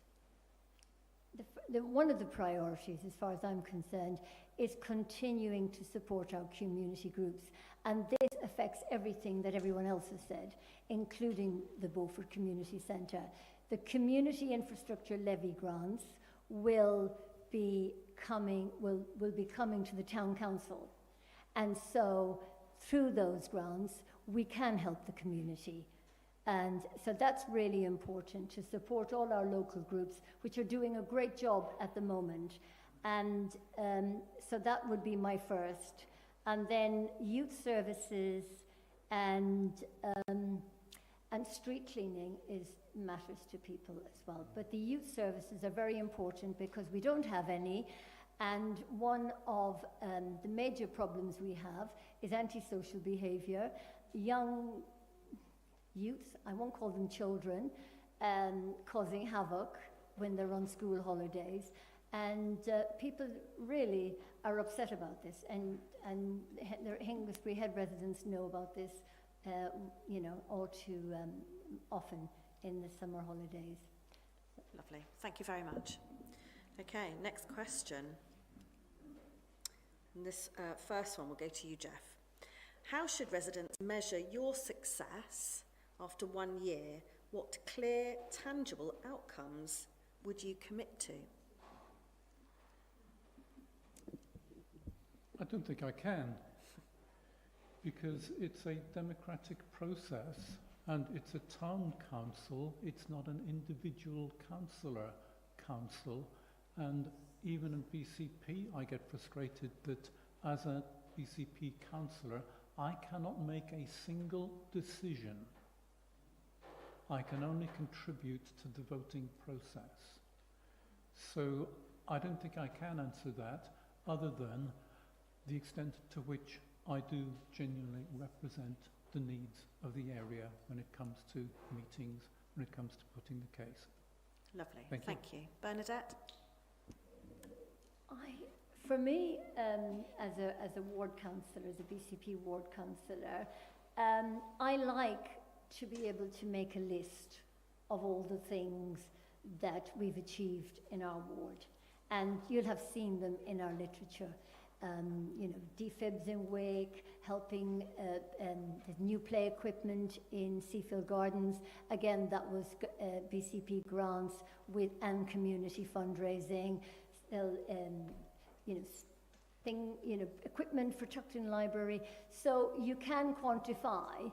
One of the priorities, as far as I'm concerned, is continuing to support our community groups. And this affects everything that everyone else has said, including the Beaufort Community Centre. The community infrastructure levy grants will be coming to the town council. And so through those grants, we can help the community. And so that's really important, to support all our local groups, which are doing a great job at the moment. And so that would be my first. And then youth services and street cleaning matters to people as well. But the youth services are very important because we don't have any. And one of the major problems we have is antisocial behaviour. Young youth, I won't call them children, causing havoc when they're on school holidays. And people really are upset about this. And the Hengistbury Head residents know about this, all too often in the summer holidays. Lovely. Thank you very much. Okay, next question. And this first one will go to you, Jeff. How should residents measure your success after 1 year? What clear, tangible outcomes would you commit to? I don't think I can, because it's a democratic process and it's a town council, it's not an individual councillor council. And even in BCP, I get frustrated that as a BCP councillor, I cannot make a single decision. I can only contribute to the voting process. So I don't think I can answer that, other than the extent to which I do genuinely represent the needs of the area when it comes to meetings, when it comes to putting the case. Lovely. Thank you. Bernadette? For me, as a ward councillor, as a BCP ward councillor, I like to be able to make a list of all the things that we've achieved in our ward. And you'll have seen them in our literature. Defibs in Wake, helping the new play equipment in Seafield Gardens. Again, that was BCP grants and community fundraising. Equipment for Tuckton Library. So you can quantify.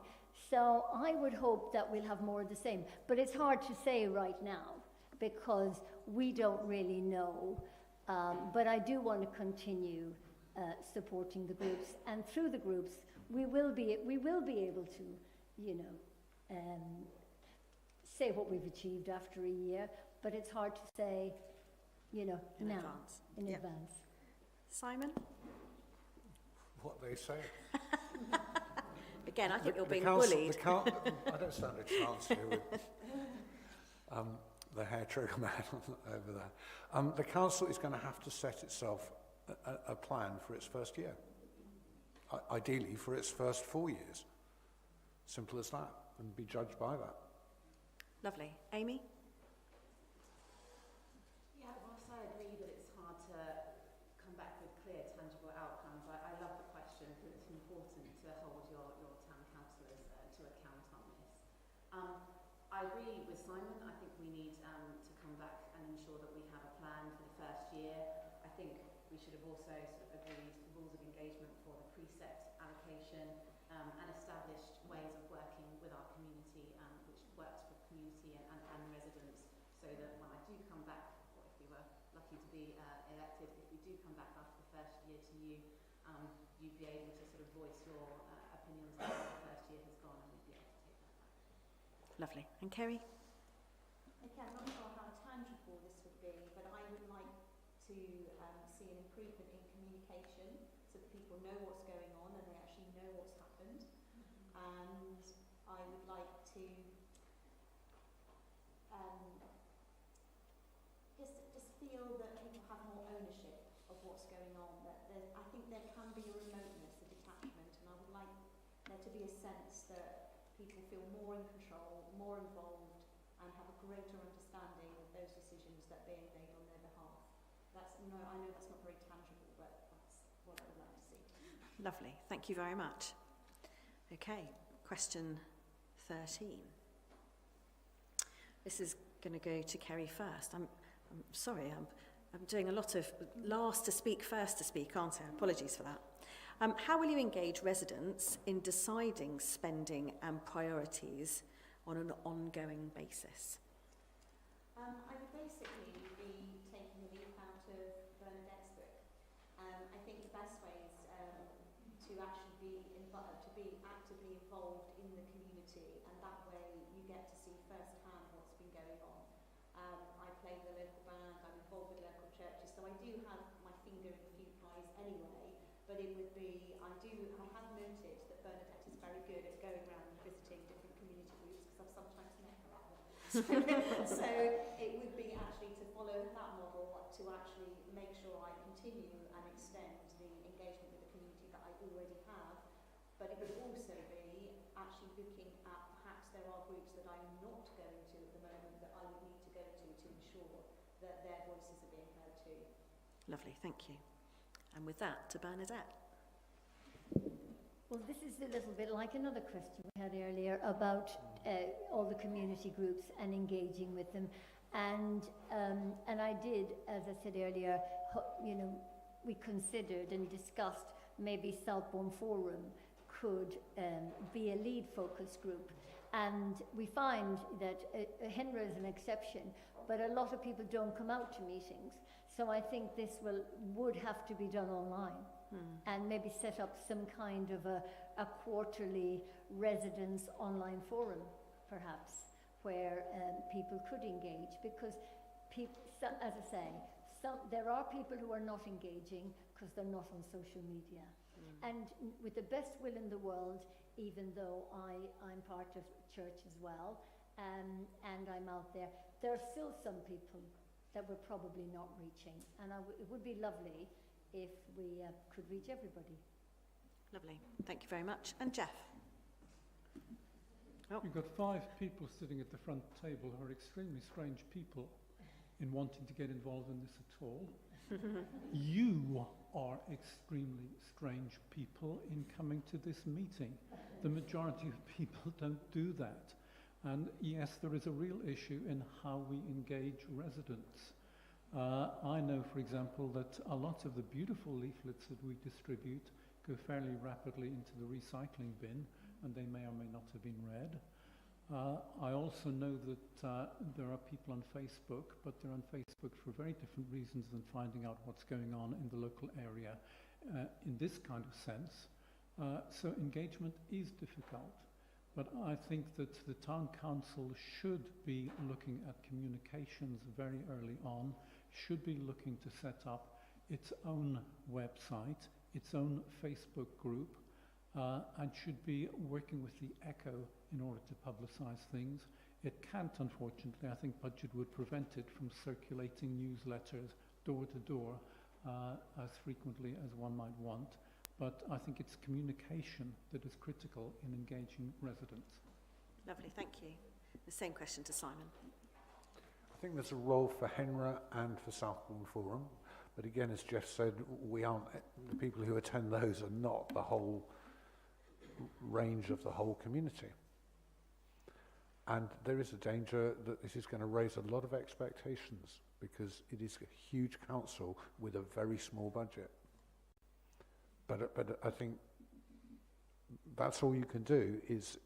So I would hope that we'll have more of the same. But it's hard to say right now because we don't really know. But I do want to continue supporting the groups, and through the groups, we will be able to, say what we've achieved after a year. But it's hard to say, in now advance. in Yep. advance. Simon? What they say. Again, I think you're The being council- bullied. I don't stand a chance here with the hair trigger man over there. The council is going to have to set itself a plan for its first year. Ideally for its first 4 years. Simple as that, and be judged by that. Lovely. Amy? Yeah, whilst I agree that it's hard to come back with clear, tangible outcomes, I love the question because it's important to hold your town councillors to account on this. I agree with Simon. I think we need to come back and ensure that we have a plan for the first year. I think we should have also sort of agreed rules of engagement for the precept allocation and established ways of working with our community which works for community and residents, so that when I do come back, or if we were lucky to be elected, if we do come back after the first year to you, you'd be able to sort of voice your opinions on how the first year has gone, and we'd be able to take that back. Lovely. And Kerry? Okay, I'm not sure how tangible this would be, but I would like to see an improvement in communication so that people know what's going on and they actually know what's happened. And I would like to just feel that people have more ownership of what's going on. I think there can be a remoteness, a detachment, and I would like there to be a sense that people feel more in control, more involved, and have a greater understanding of those decisions that are being made on their behalf. I know that's not very tangible, but that's what I would like to see. Lovely, thank you very much. Okay, question 13. This is going to go to Kerry first. I'm sorry, I'm doing a lot of last to speak, first to speak, aren't I? Apologies for that. How will you engage residents in deciding spending and priorities on an ongoing basis? I would basically be taking a leaf out of Bernadette's book. I think the best way is to actually be actively involved in the community, and that way you get to see firsthand what's been going on. I play with a local band, I'm involved with local churches, so I do have my finger in a few pies anyway, but it would be, I have noted that Bernadette is very good at going around and visiting different community groups, because I've sometimes met her at them. So it would be actually to follow that model, to actually make sure I continue and extend the engagement with the community that I already have, but it would also be actually looking at perhaps there are groups that I'm not going to at the moment that I would need to go to ensure that their voices are being heard too. Lovely, thank you. And with that, to Bernadette. Well, this is a little bit like another question we had earlier about all the community groups and engaging with them. And I did, as I said earlier, we considered and discussed maybe Southbourne Forum could be a lead focus group. And we find that Henra is an exception, but a lot of people don't come out to meetings. So I think this would have to be done online. And maybe set up some kind of a quarterly residence online forum, perhaps, where people could engage. Because, as I say, there are people who are not engaging because they're not on social media. And with the best will in the world, even though I'm part of church as well, and I'm out there, there are still some people that we're probably not reaching. And it would be lovely if we could reach everybody. Lovely, thank you very much. And Jeff? Oh. We've got 5 people sitting at the front table who are extremely strange people in wanting to get involved in this at all. You are extremely strange people in coming to this meeting. The majority of people don't do that. And yes, there is a real issue in how we engage residents. I know, for example, that a lot of the beautiful leaflets that we distribute go fairly rapidly into the recycling bin, and they may or may not have been read. I also know that there are people on Facebook, but they're on Facebook for very different reasons than finding out what's going on in the local area in this kind of sense. So engagement is difficult, but I think that the town council should be looking at communications very early on, should be looking to set up its own website, its own Facebook group, and should be working with the Echo in order to publicise things. It can't, unfortunately. I think budget would prevent it from circulating newsletters door to door as frequently as one might want. But I think it's communication that is critical in engaging residents. Lovely, thank you. The same question to Simon. I think there's a role for Henra and for Southbourne Forum, but again, as Jeff said, the people who attend those are not the whole range of the whole community. And there is a danger that this is going to raise a lot of expectations, because it is a huge council with a very small budget. But I think that's all you can do is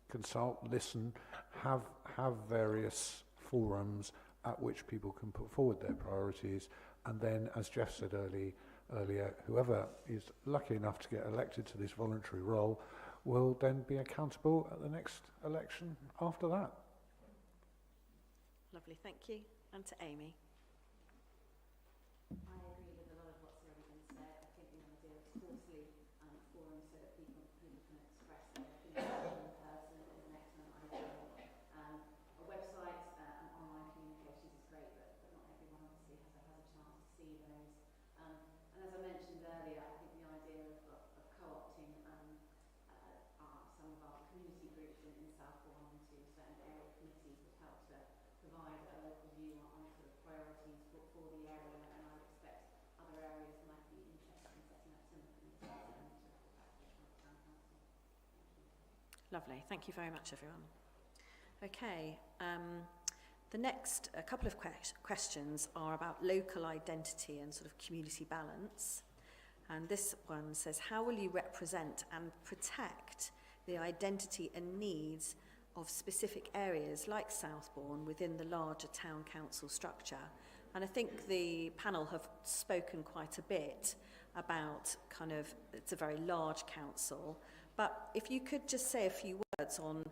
consult, listen, have various forums at which people can put forward their priorities, and then, as Jeff said earlier, whoever is lucky enough to get elected to this voluntary role will then be accountable at the next election after that. Lovely, thank you. And to Amy. I agree with a lot of what's already been said. I think the idea of quarterly forums so that people can express their opinions in person is an excellent idea. A website and online communications is great, but not everyone obviously has a chance to see those. And as I mentioned earlier, I think the idea of co-opting some of our community groups Southbourne onto certain area committees would help to provide a local view on sort of priorities for the area, and I would expect other areas might be interested in setting up similar committees and to report back to the town council. Thank you. Lovely. Thank you very much, everyone. Okay. The next couple of questions are about local identity and sort of community balance. And this one says, how will you represent and protect the identity and needs of specific areas like Southbourne within the larger town council structure? And I think the panel have spoken quite a bit about kind of, it's a very large council, but if you could just say a few words on,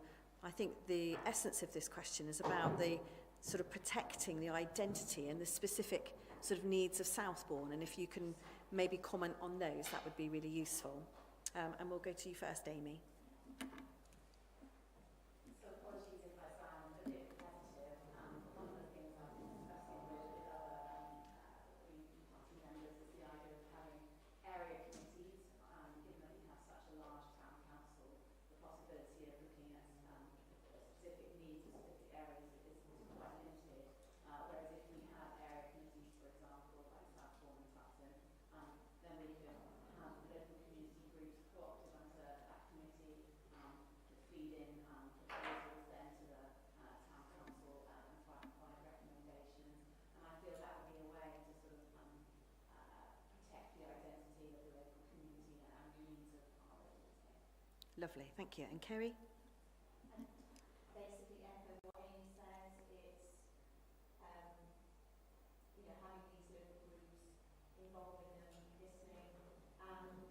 I think the essence of this question is about the sort of protecting the identity and the specific sort of needs of Southbourne, and if you can maybe comment on those, that would be really useful. And we'll go to you first, Amy. So apologies if I sound a bit repetitive. One of the things I've been discussing with other Green Party members is the idea of having area committees. Given that we have such a large town council, the possibility of looking at specific needs of specific areas is quite limited. Whereas if we have area committees, for example, like Southbourne and Tufton, then we could have local community groups co-opted onto that committee to feed in proposals then to the town council and provide recommendations. And I feel that would be a way to sort of protect the identity of the local community and the needs of our residents. Lovely, thank you. And Kerry? Basically echo what Amy says. It's having these local groups, involving them, listening, and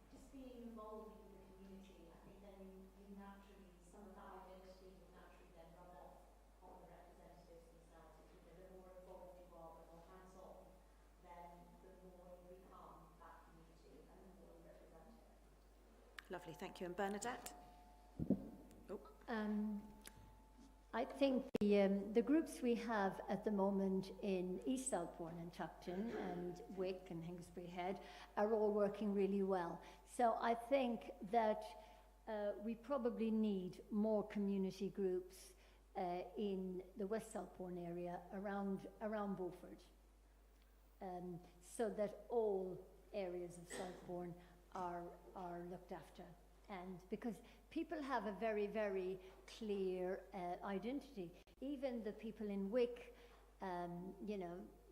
just being involved with the community. I think then you naturally, some of that identity will naturally then rub off on the representatives themselves. If the more involved you are, the more hands-on, then the more you become that community and the more you represent it. Lovely, thank you. And Bernadette? I think the groups we have at the moment in East Southbourne and Tufton and Wick and Hingesbury Head are all working really well. So I think that we probably need more community groups in the West Southbourne area around Beaufort, so that all areas of Southbourne are looked after. And because people have a very, very clear identity. Even the people in Wick,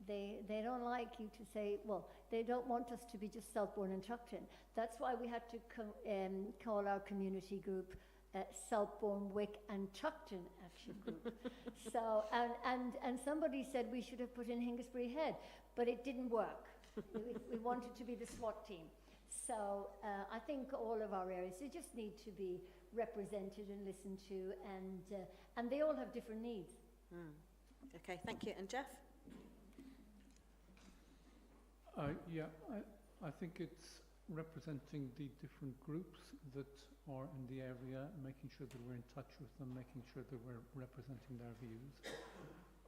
they don't like you to say, well, they don't want us to be just Southbourne and Tufton. That's why we had to call our community group Southbourne, Wick and Tufton Action Group. So, and somebody said we should have put in Hingesbury Head, but it didn't work. We wanted to be the SWAT team. So I think all of our areas, they just need to be represented and listened to, and they all have different needs. Okay, thank you. And Jeff? I think it's representing the different groups that are in the area, making sure that we're in touch with them, making sure that we're representing their views.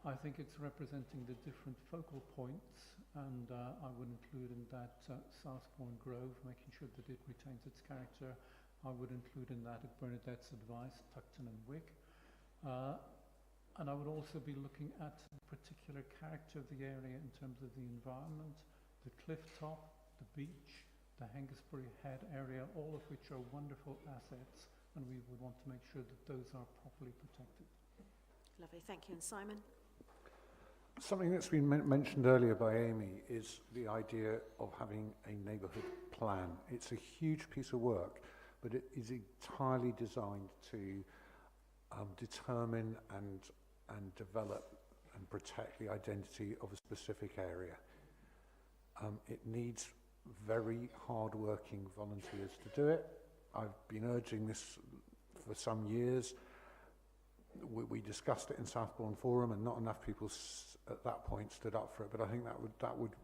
I think it's representing the different focal points, and I would include in that Southbourne Grove, making sure that it retains its character. I would include in that, at Bernadette's advice, Tufton and Wick. And I would also be looking at the particular character of the area in terms of the environment, the cliff top, the beach, the Hingesbury Head area, all of which are wonderful assets, and we would want to make sure that those are properly protected. Lovely, thank you. And Simon? Something that's been mentioned earlier by Amy is the idea of having a neighbourhood plan. It's a huge piece of work, but it is entirely designed to determine and develop and protect the identity of a specific area. It needs very hard-working volunteers to do it. I've been urging this for some years. We discussed it in Southbourne Forum, and not enough people at that point stood up for it. But I think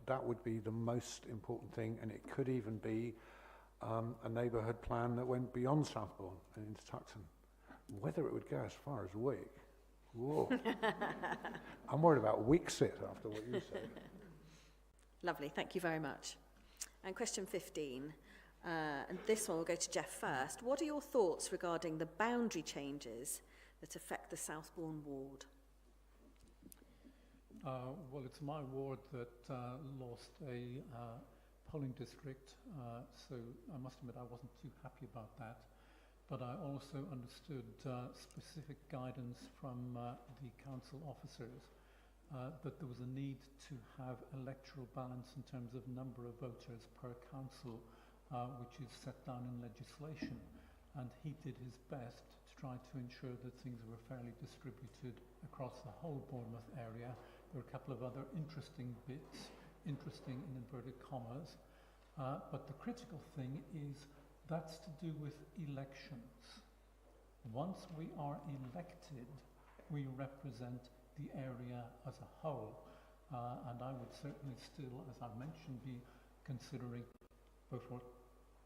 that would be the most important thing, and it could even be a neighbourhood plan that went beyond Southbourne and into Tuxton. Whether it would go as far as Wick, whoa! I'm worried about Wicksit after what you said. Lovely, thank you very much. And question 15. And this one will go to Jeff first. What are your thoughts regarding the boundary changes that affect the Southbourne ward? Well, it's my ward that lost a polling district, so I must admit I wasn't too happy about that. But I also understood specific guidance from the council officers that there was a need to have electoral balance in terms of number of voters per council, which is set down in legislation. And he did his best to try to ensure that things were fairly distributed across the whole Bournemouth area. There were a couple of other interesting bits, interesting in inverted commas, but the critical thing is that's to do with elections. Once we are elected, we represent the area as a whole, and I would certainly still, as I mentioned, be considering Beaufort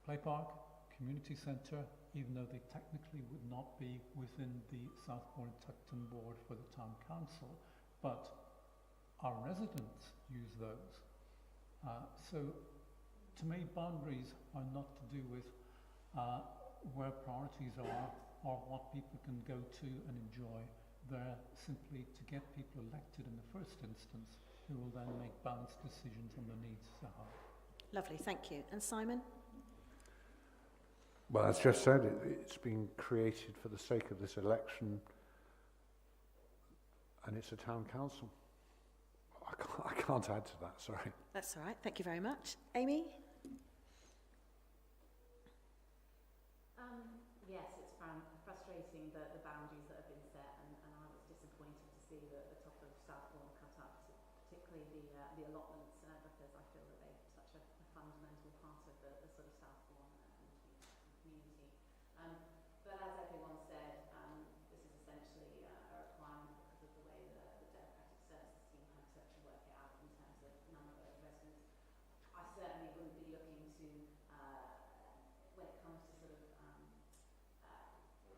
Play Park, community centre, even though they technically would not be within the Southbourne Tuckton ward for the town council, but our residents use those. So to me, boundaries are not to do with where priorities are or what people can go to and enjoy. They're simply to get people elected in the first instance, who will then make balanced decisions on the needs as a whole. Lovely, thank you. And Simon? Well, as just said, it's been created for the sake of this election, and it's a town council. I can't add to that, sorry. That's all right, thank you very much. Amy? Yes, it's frustrating the boundaries that have been set, and I was disappointed to see the top of Southbourne cut up, particularly the allotments, because I feel that they're such a fundamental part of the sort of Southbourne community. But as everyone said, this is essentially a requirement because of the way the Democratic Services team had to work it out in terms of number of residents. I certainly wouldn't be looking to, when it comes to sort of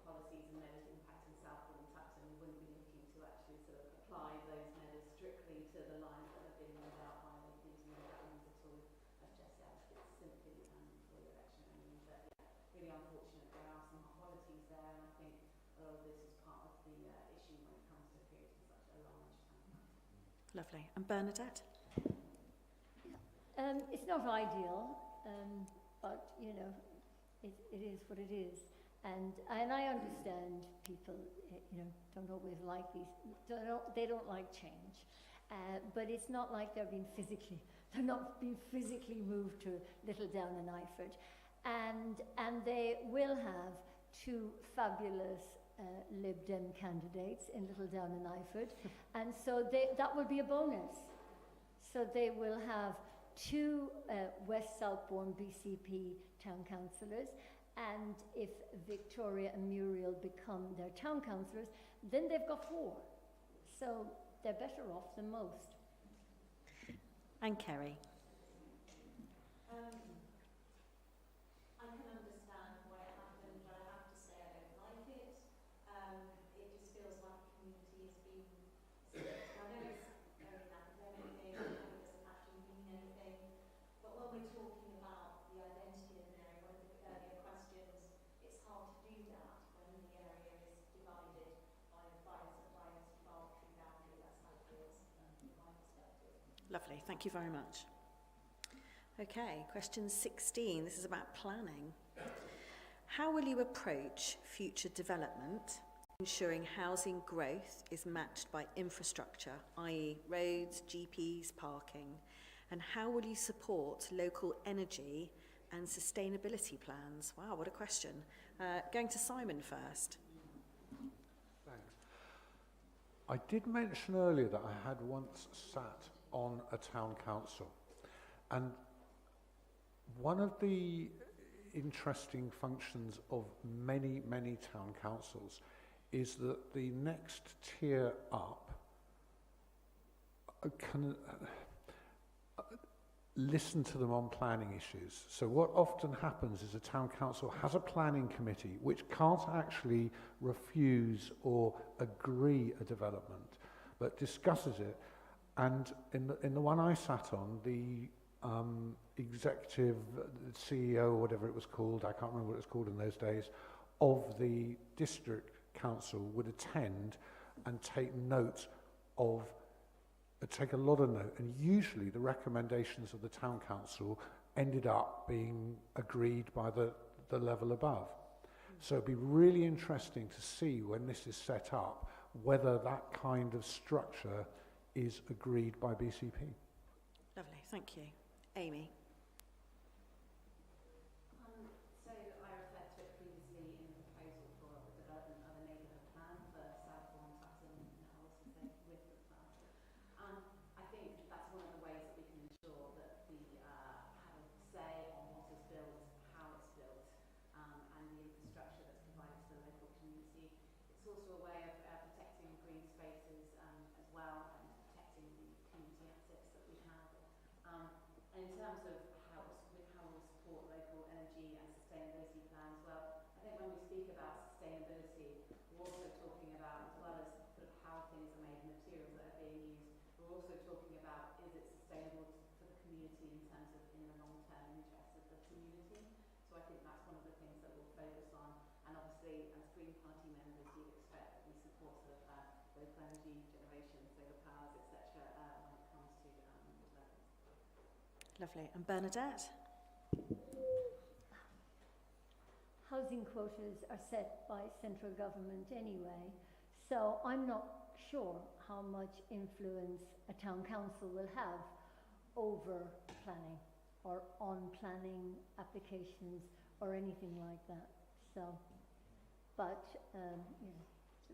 policies and measures impacting Southbourne and Tuckton, we wouldn't be looking to actually sort of apply those measures strictly to the lines that have been laid out by these new governments at all. As Jess said, it's simply for the election only. But yeah, really unfortunate. There are some qualities there, and I think a lot of this is part of the issue when it comes to creating such a large town council. Lovely. And Bernadette? It's not ideal, but you know, it is what it is. And I understand people, you know, don't always like they don't like change. But it's not like they're not being physically moved to Little Down and Iford. And they will have two fabulous Lib Dem candidates in Little Down and Iford. And so that will be a bonus. So they will have two West Southbourne BCP town councillors. And if Victoria and Muriel become their town councillors, then they've got 4. So they're better off than most. And Kerry? I can understand why it happened, but I have to say I don't like it. It just feels like the community has been split. I know it's very an academic thing, I know it doesn't actually mean anything, but when we're talking about the identity of an area, one of the earlier questions, it's hard to do that when the area is divided by a arbitrary boundary. That's how it feels from my perspective. Lovely, thank you very much. Okay, question 16. This is about planning. How will you approach future development, ensuring housing growth is matched by infrastructure, i.e. roads, GPs, parking? And how will you support local energy and sustainability plans? Wow, what a question. Going to Simon first. Thanks. I did mention earlier that I had once sat on a town council, and one of the interesting functions of many town councils is that the next tier up can listen to them on planning issues. So what often happens is a town council has a planning committee which can't actually refuse or agree a development, but discusses it. And in the one I sat on, the executive, CEO, whatever it was called, I can't remember what it was called in those days, of the district council would attend and take a lot of note, and usually the recommendations of the town council ended up being agreed by the level above. So it'd be really interesting to see when this is set up whether that kind of structure is agreed by BCP. Lovely, thank you. Amy? So I referred to it previously in the proposal for the development of a neighbourhood plan for South Bournemouth, Hustings, and I'll also say with the plan. I think that's one of the ways that we can ensure that we have a say on what is built, how it's built, and the infrastructure that's provided to the local community. It's also a way of protecting green spaces as well, and protecting the community assets that we have. And in terms of how we'll support local energy and sustainability plans, well, I think when we speak about sustainability, we're also talking about, as well as sort of how things are made, materials that are being used, we're also talking about, is it sustainable for the community in terms of in the long-term interest of the community? So I think that's one of the things that we'll focus on. And obviously, as Green Party members, you'd expect that we support sort of local energy generation, solar powers, etc. When it comes to development. Lovely. And Bernadette? Housing quotas are set by central government anyway, so I'm not sure how much influence a town council will have over planning or on planning applications or anything like that. So, but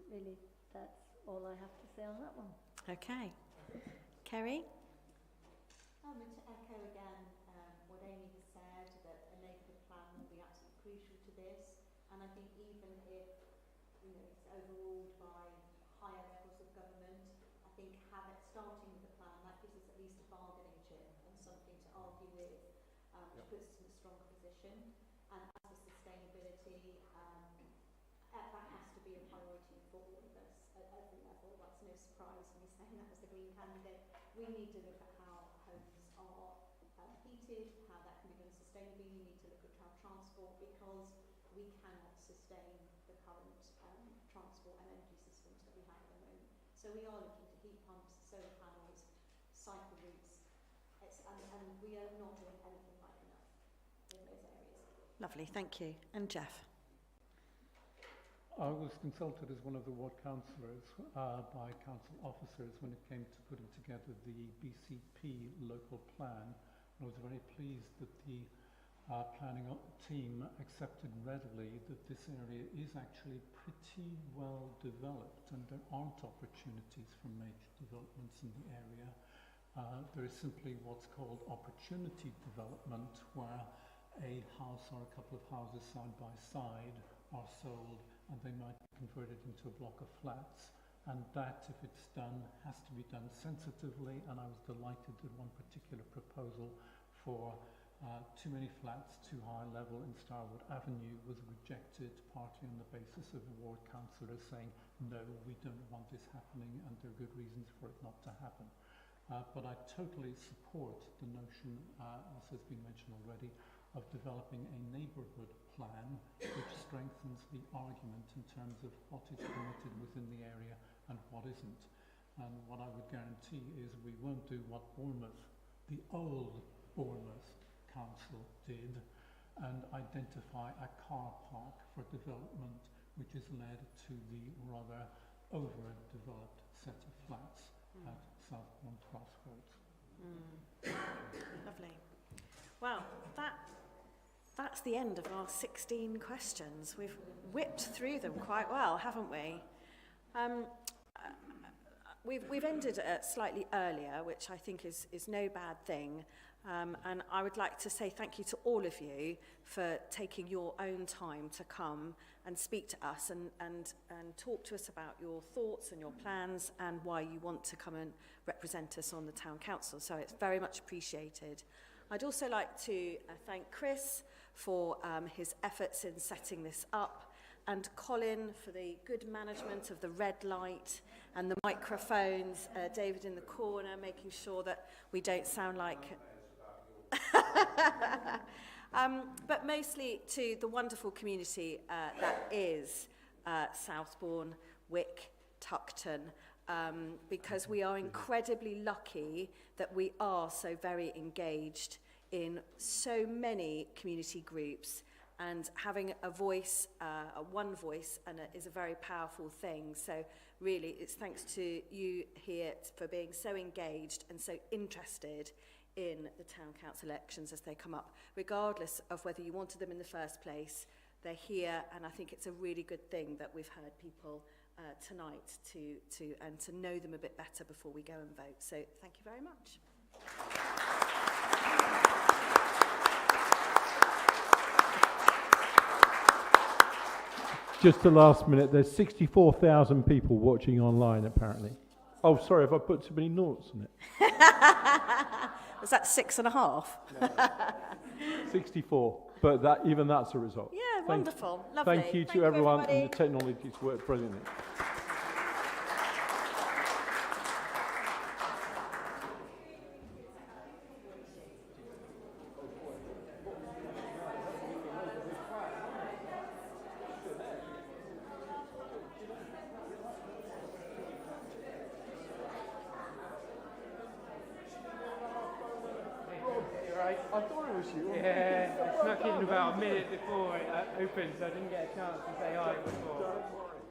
really, that's all I have to say on that one. Okay. Kerry? To echo again what Amy has said, that a neighbourhood plan will be absolutely crucial to this, and I think even if it's overruled by higher levels of government, I think starting with the plan, that gives us at least a bargaining chip and something to argue with, which puts us in a stronger position. And as for sustainability, that has to be a priority for all of us at every level. That's no surprise me saying that as the Green candidate. We need to look at how homes are heated, how that can be done sustainably. We need to look at transport, because we cannot sustain the current transport and energy systems that we have at the moment. So we are looking to heat pumps, solar panels, cycle routes, and we are not doing anything like enough in those areas. Lovely, thank you. And Jeff? I was consulted as one of the ward councillors by council officers when it came to putting together the BCP local plan. I was very pleased that the planning team accepted readily that this area is actually pretty well developed and there aren't opportunities for major developments in the area. There is simply what's called opportunity development, where a house or a couple of houses side by side are sold and they might be converted into a block of flats. And that, if it's done, has to be done sensitively. And I was delighted that one particular proposal for too many flats, too high level in Starwood Avenue was rejected, partly on the basis of a ward councillor saying, no, we don't want this happening, and there are good reasons for it not to happen. But I totally support the notion, as has been mentioned already, of developing a neighbourhood plan which strengthens the argument in terms of what is permitted within the area and what isn't. And what I would guarantee is we won't do what Bournemouth, the old Bournemouth Council did, and identify a car park for development which is led to the rather overdeveloped set of flats at South Bournemouth Crossroads. Lovely. Well, that's the end of our 16 questions. We've whipped through them quite well, haven't we? We've ended slightly earlier, which I think is no bad thing. And I would like to say thank you to all of you for taking your own time to come and speak to us and talk to us about your thoughts and your plans and why you want to come and represent us on the Town Council. So it's very much appreciated. I'd also like to thank Chris for his efforts in setting this up, and Colin for the good management of the red light and the microphones, David in the corner, making sure that we don't sound like... But mostly to the wonderful community that is Southbourne, Wick, Tuckton, because we are incredibly lucky that we are so very engaged in so many community groups, and having a voice, one voice, is a very powerful thing. So really, it's thanks to you here for being so engaged and so interested in the town council elections as they come up, regardless of whether you wanted them in the first place. They're here, and I think it's a really good thing that we've heard people tonight to know them a bit better before we go and vote. So thank you very much. Just the last minute, there's 64,000 people watching online apparently. Oh, sorry, have I put too many noughts on it? Was that 6.5? No. 64, but even that's a result. Yeah, wonderful, lovely. Thank you to everyone, and the technology's worked brilliantly. I thought it was you. Yeah, I snuck in about a minute before it opened, so I didn't get a chance to say hi before.